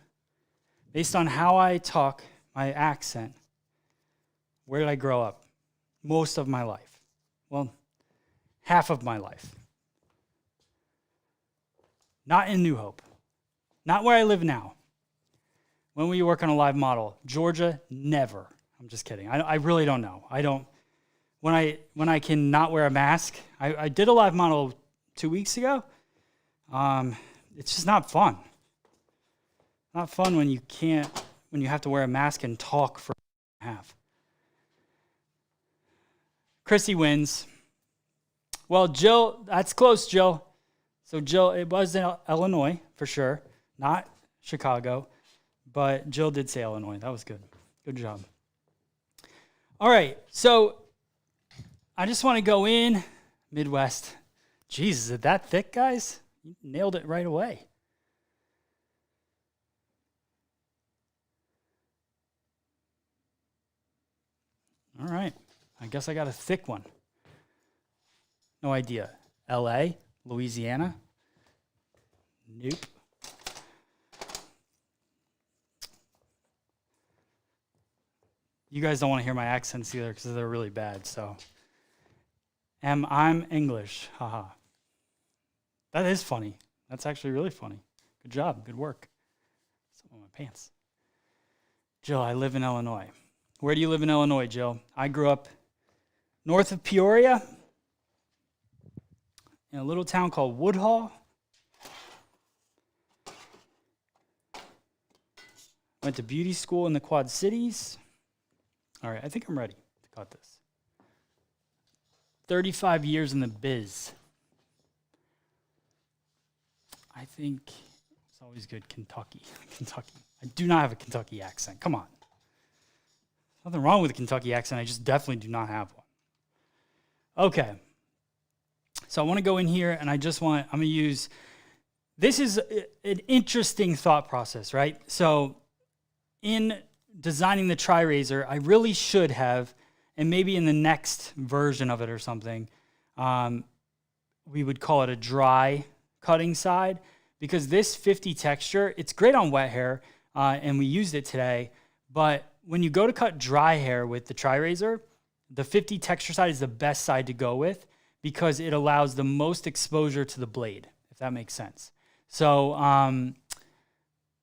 A: based on how I talk, my accent, where did I grow up? Most of my life. Well, half of my life. Not in New Hope. Not where I live now. When will you work on a live model? Georgia, never. I'm just kidding. I really don't know. I don't. When I can not wear a mask, I did a live model 2 weeks ago. It's just not fun. Not fun when you have to wear a mask and talk for half. Chrissy wins. Well, Jill, that's close, Jill. So Jill, it was in Illinois for sure, not Chicago, but Jill did say Illinois. That was good. Good job. All right, so I just want to go in Midwest. Jeez, is it that thick, guys? You nailed it right away. All right, I guess I got a thick one. No idea. LA, Louisiana? Nope. You guys don't want to hear my accents either because they're really bad, so. I'm English, haha. That is funny. That's actually really funny. Good job, good work. Some of my pants. Jill, I live in Illinois. Where do you live in Illinois, Jill? I grew up north of Peoria in a little town called Woodhull. Went to beauty school in the Quad Cities. All right, I think I'm ready to cut this. 35 years in the biz. I think it's always good. Kentucky. I do not have a Kentucky accent. Come on. Nothing wrong with a Kentucky accent. I just definitely do not have one. Okay. So I want to go in here and I'm going to use, this is an interesting thought process, right? So in designing the TriRazor, I really should have, and maybe in the next version of it or something, we would call it a dry cutting side, because this 50 texture, it's great on wet hair, and we used it today, but when you go to cut dry hair with the TriRazor, the 50 texture side is the best side to go with because it allows the most exposure to the blade, if that makes sense. So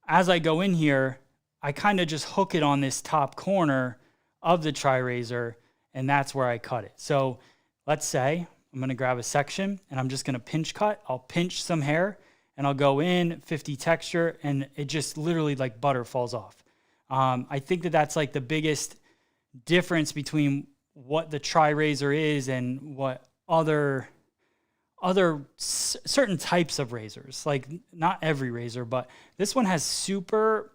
A: as I go in here, I kind of just hook it on this top corner of the TriRazor, and that's where I cut it. So let's say I'm going to grab a section, and I'm just going to pinch cut. I'll pinch some hair, and I'll go in 50 texture, and it just literally like butter falls off. I think that that's like the biggest difference between what the TriRazor is and what other certain types of razors. Like not every razor, but this one has super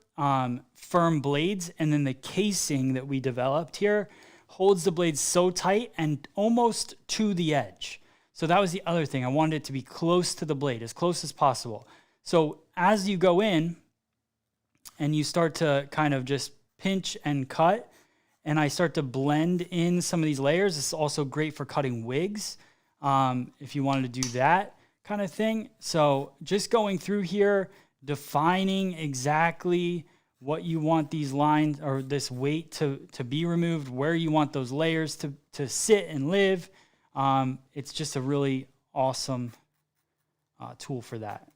A: firm blades, and then the casing that we developed here holds the blades so tight and almost to the edge. So that was the other thing. I wanted it to be close to the blade, as close as possible. So as you go in and you start to kind of just pinch and cut, and I start to blend in some of these layers, this is also great for cutting wigs, if you wanted to do that kind of thing. So just going through here, defining exactly what you want these lines or this weight to be removed, where you want those layers to sit and live. It's just a really awesome tool for that.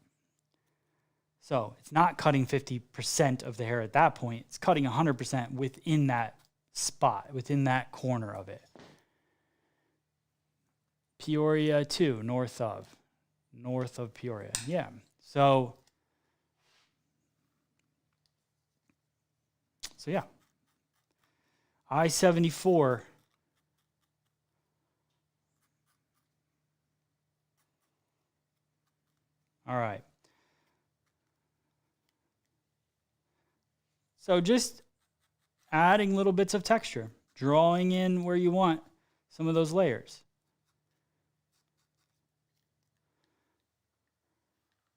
A: So it's not cutting 50% of the hair at that point. It's cutting 100% within that spot, within that corner of it. Peoria 2, north of Peoria. Yeah. So yeah. I-74. All right. So just adding little bits of texture, drawing in where you want some of those layers.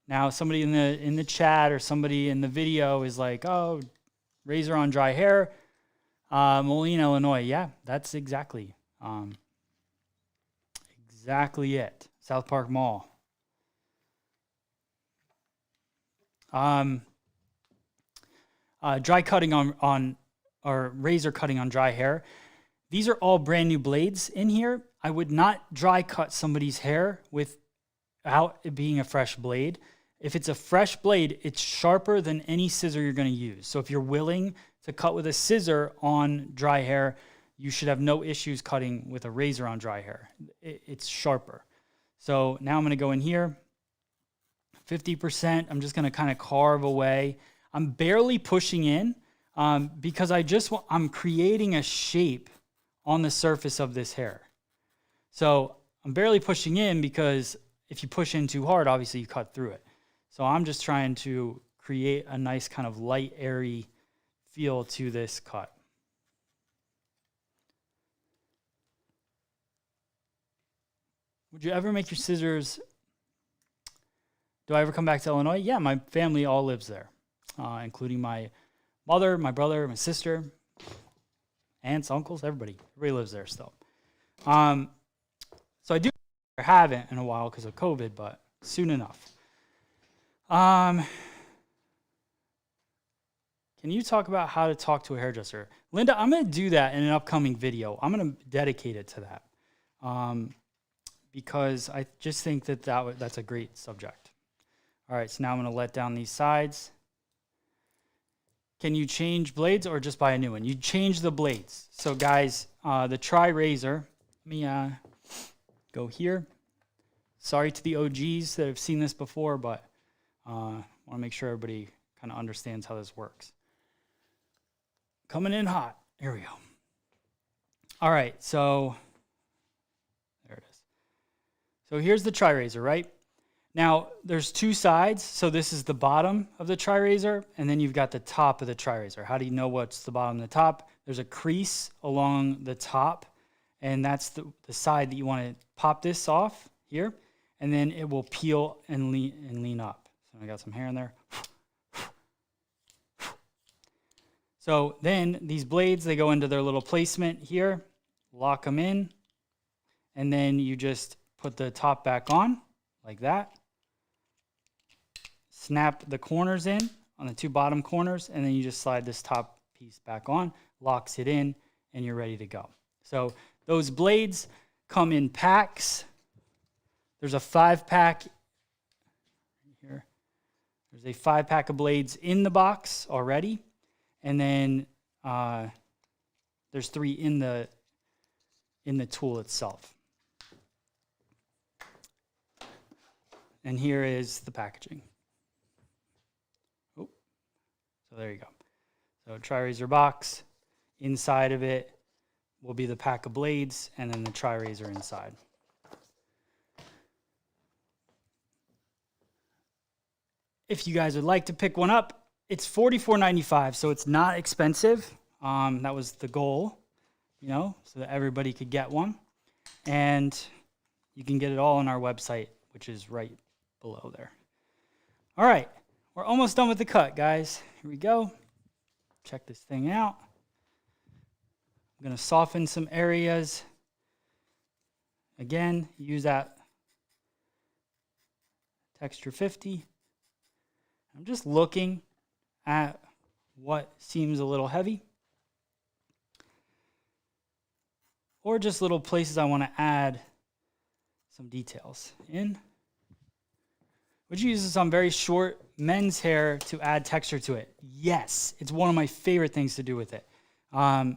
A: Now, somebody in the chat or somebody in the video is like, "Oh, razor on dry hair, Moline, Illinois." Yeah, that's exactly it. South Park Mall. Dry cutting on or razor cutting on dry hair. These are all brand new blades in here. I would not dry cut somebody's hair without it being a fresh blade. if it's a fresh blade, it's sharper than any scissor you're going to use. So if you're willing to cut with a scissor on dry hair, you should have no issues cutting with a razor on dry hair. It's sharper. So now I'm going to go in here, 50%. I'm just going to kind of carve away. I'm barely pushing in because I'm creating a shape on the surface of this hair. So I'm barely pushing in because if you push in too hard, obviously you cut through it. So I'm just trying to create a nice kind of light, airy feel to this cut. Would you ever make your scissors? Do I ever come back to Illinois? Yeah, my family all lives there, including my mother, my brother, my sister, aunts, uncles, everybody. Everybody lives there still. So I haven't in a while because of COVID, but soon enough. Can you talk about how to talk to a hairdresser? Linda, I'm going to do that in an upcoming video. I'm going to dedicate it to that because I just think that's a great subject. All right, so now I'm going to let down these sides. Can you change blades or just buy a new one? You change the blades. So guys, the TriRazor, let me go here. Sorry to the OGs that have seen this before, but I want to make sure everybody kind of understands how this works. Coming in hot. Here we go. All right, so there it is. So here's the TriRazor, right? Now, there's two sides. So this is the bottom of the TriRazor, and then you've got the top of the TriRazor. How do you know what's the bottom and the top? There's a crease along the top, and that's the side that you want to pop this off here, and then it will peel and lean up. So I got some hair in there. So then these blades, they go into their little placement here, lock them in, and then you just put the top back on like that. Snap the corners in on the two bottom corners, and then you just slide this top piece back on, locks it in, and you're ready to go. So those blades come in packs. There's a 5-pack here. There's a 5-pack of blades in the box already, and then there's 3 in the tool itself. And here is the packaging. Oh, so there you go. So TriRazor box, inside of it will be the pack of blades, and then the TriRazor inside. If you guys would like to pick one up, it's $44.95, so it's not expensive. That was the goal, so that everybody could get one. And you can get it all on our website, which is right below there. All right, we're almost done with the cut, guys. Here we go. Check this thing out. I'm going to soften some areas. Again, use that texture 50. I'm just looking at what seems a little heavy, or just little places I want to add some details in. Would you use this on very short men's hair to add texture to it? Yes, it's one of my favorite things to do with it. I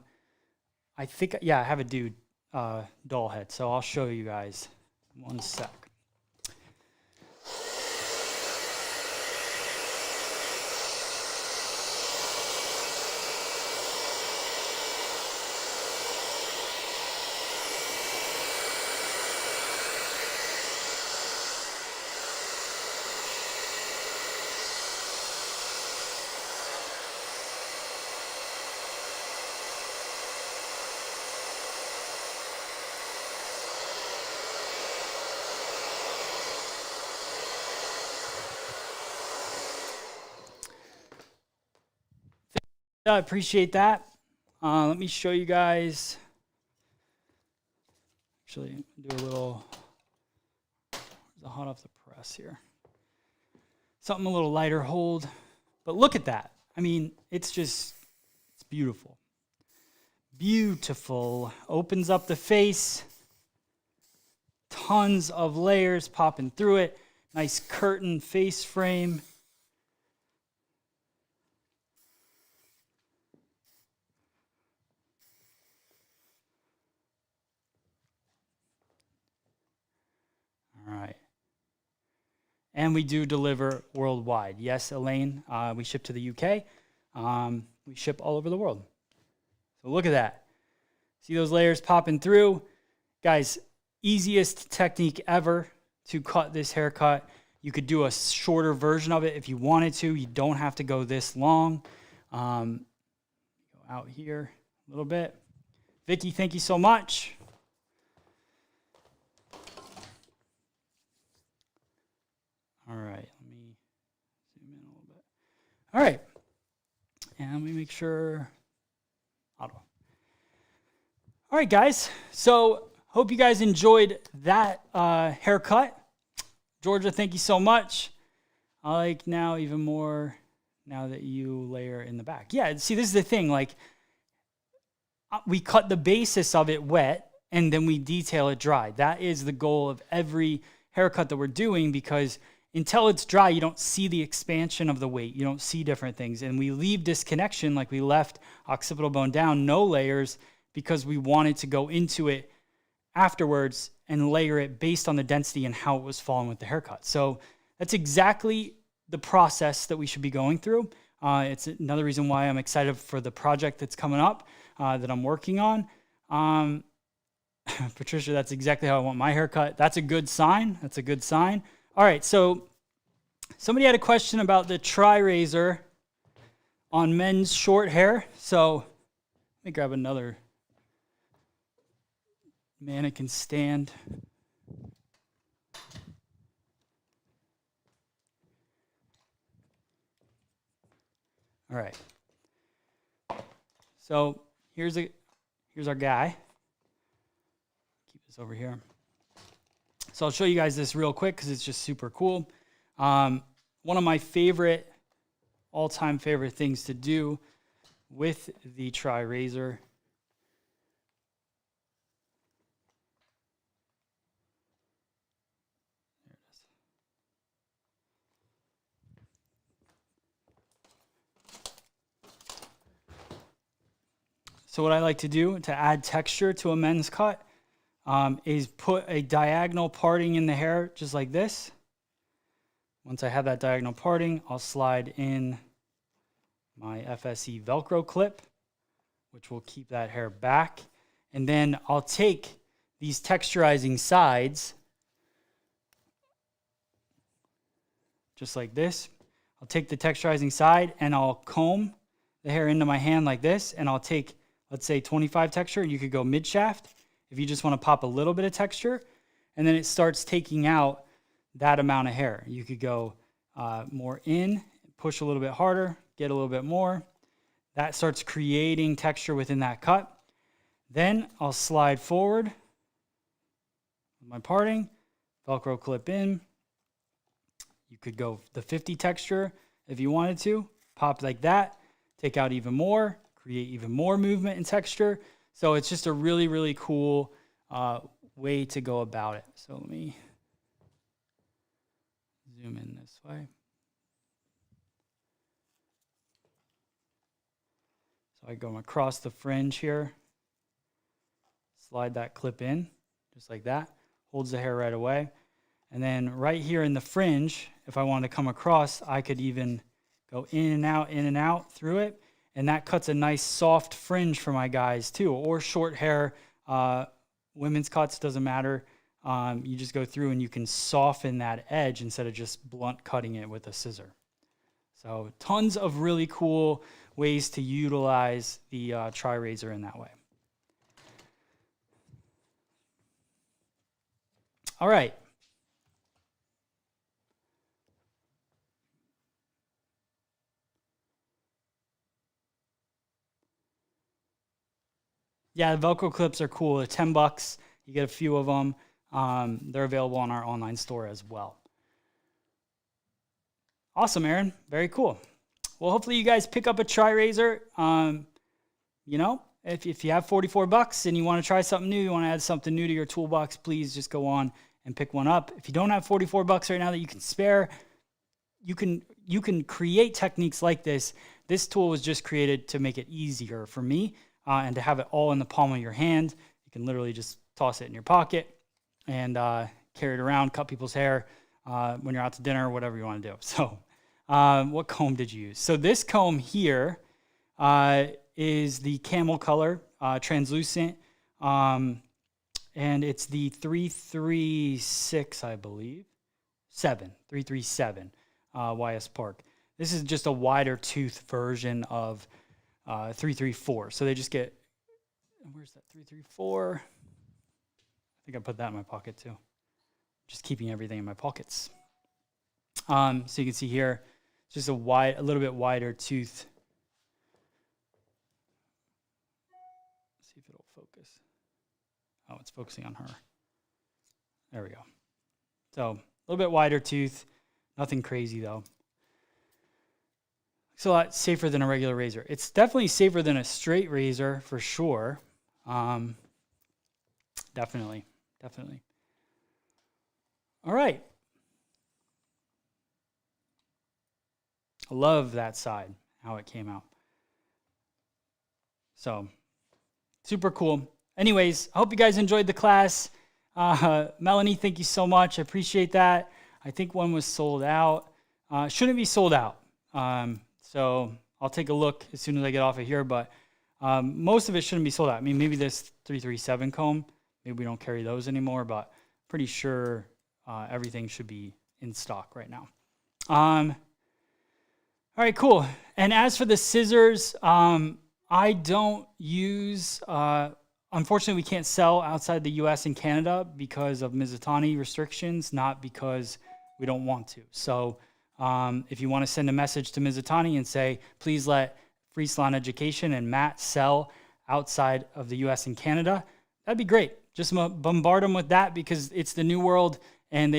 A: think, I have a dude doll head, so I'll show you guys one sec. I appreciate that. Let me show you guys. Actually, do a little hot off the press here. Something a little lighter hold. But look at that. I mean, it's beautiful. Beautiful. Opens up the face. Tons of layers popping through it. Nice curtain face frame. All right. And we do deliver worldwide. Yes, Elaine, we ship to the UK. We ship all over the world. So look at that. See those layers popping through? Guys, easiest technique ever to cut this haircut. You could do a shorter version of it if you wanted to. You don't have to go this long. Go out here a little bit. Vicky, thank you so much. All right, let me zoom in a little bit. All right, and let me make sure. Auto. All right, guys. So hope you guys enjoyed that haircut. Georgia, thank you so much. I like now even more now that you layer in the back. Yeah, see, this is the thing. Like, we cut the basis of it wet, and then we detail it dry. That is the goal of every haircut that we're doing, because until it's dry, you don't see the expansion of the weight. You don't see different things. And we leave disconnection, like we left occipital bone down, no layers, because we wanted to go into it afterwards and layer it based on the density and how it was falling with the haircut. So that's exactly the process that we should be going through. It's another reason why I'm excited for the project that's coming up that I'm working on. Patricia, that's exactly how I want my haircut. That's a good sign. That's a good sign. All right, so somebody had a question about the TriRazor on men's short hair. So let me grab another mannequin stand. All right. So here's our guy. Keep this over here. So I'll show you guys this real quick because it's just super cool. One of my favorite, all-time favorite things to do with the TriRazor . So what I like to do to add texture to a men's cut is put a diagonal parting in the hair just like this. Once I have that diagonal parting, I'll slide in my FSE Velcro clip, which will keep that hair back. And then I'll take these texturizing sides, just like this. I'll take the texturizing side and I'll comb the hair into my hand like this, and I'll take, let's say 25 texture, and you could go mid shaft if you just want to pop a little bit of texture, and then it starts taking out that amount of hair. You could go more in, push a little bit harder, get a little bit more. That starts creating texture within that cut. Then I'll slide forward with my parting, Velcro clip in. You could go the 50 texture if you wanted to, pop like that, take out even more, create even more movement and texture. So it's just a really, really cool way to go about it. So let me zoom in this way. So I go across the fringe here, slide that clip in, just like that, holds the hair right away. And then right here in the fringe, if I wanted to come across, I could even go in and out through it. And that cuts a nice soft fringe for my guys too, or short hair, women's cuts, doesn't matter. You just go through and you can soften that edge instead of just blunt cutting it with a scissor. So tons of really cool ways to utilize the TriRazor in that way. All right. Yeah, the Velcro clips are cool. They're $10. You get a few of them. They're available on our online store as well. Awesome, Aaron. Very cool. Well, hopefully you guys pick up a TriRazor. You know, if you have $44 and you want to try something new, you want to add something new to your toolbox, please just go on and pick one up. If you don't have 44 bucks right now that you can spare, you can create techniques like this. This tool was just created to make it easier for me and to have it all in the palm of your hand. You can literally just toss it in your pocket and carry it around, cut people's hair when you're out to dinner or whatever you want to do. So what comb did you use? So this comb here is the camel color, translucent, and it's the 336, I believe, 337 YS Park. This is just a wider tooth version of 334. So they just get, where's that 334? I think I put that in my pocket too. Just keeping everything in my pockets. So you can see here, it's just a little bit wider tooth. Let's see if it'll focus. Oh, it's focusing on her. There we go. So a little bit wider tooth, nothing crazy though. It's a lot safer than a regular razor. It's definitely safer than a straight razor for sure. Definitely. All right. I love that side, how it came out. So, super cool. Anyways, I hope you guys enjoyed the class. Melanie, thank you so much. I appreciate that. I think one was sold out. Shouldn't be sold out. So I'll take a look as soon as I get off of here, but most of it shouldn't be sold out. I mean, maybe this 337 comb, maybe we don't carry those anymore, but pretty sure everything should be in stock right now. All right, cool. And as for the scissors, I don't use, unfortunately, we can't sell outside the US and Canada because of Mizutani restrictions, not because we don't want to. So if you want to send a message to Mizutani and say, please let Free Salon Education and Matt sell outside of the US and Canada, that'd be great. Just bombard them with that because it's the new world, and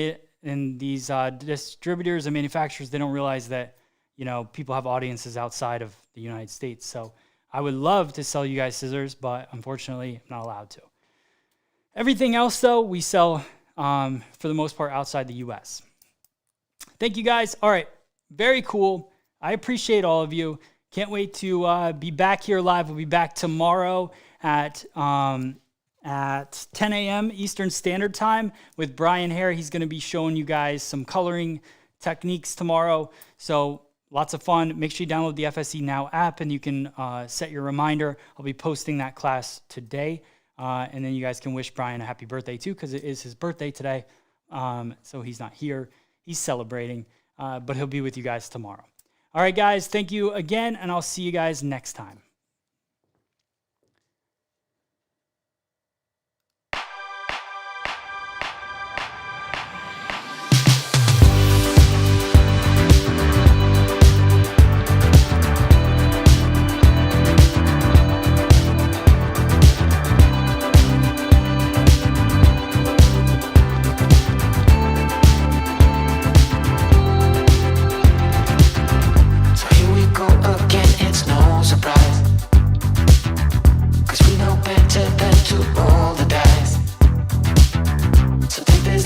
A: these distributors and manufacturers, they don't realize that, you know, people have audiences outside of the United States. So I would love to sell you guys scissors, but unfortunately, I'm not allowed to. Everything else, though, we sell for the most part outside the US. Thank you, guys. All right. Very cool. I appreciate all of you. Can't wait to be back here live. We'll be back tomorrow at 10 a.m. Eastern Standard Time with Brian Hare. He's going to be showing you guys some coloring techniques tomorrow. So lots of fun. Make sure you download the FSE Now app and you can set your reminder. I'll be posting that class today. And then you guys can wish Brian a happy birthday too, because it is his birthday today. So he's not here. He's celebrating, but he'll be with you guys tomorrow. All right, guys, thank you again, and I'll see you guys next time.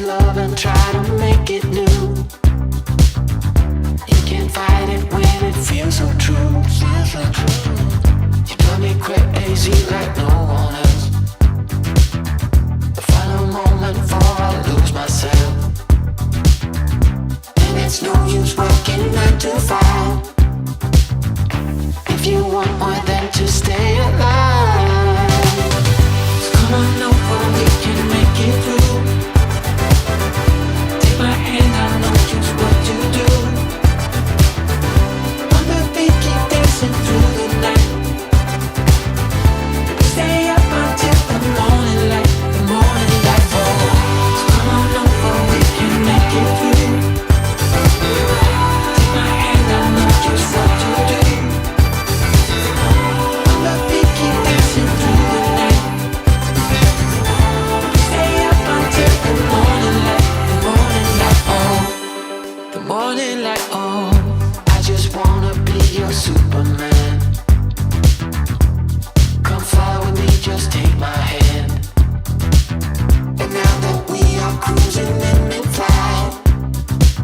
C: Love and try to make it new. You can't fight it when it feels so true. You drive me crazy like no one else.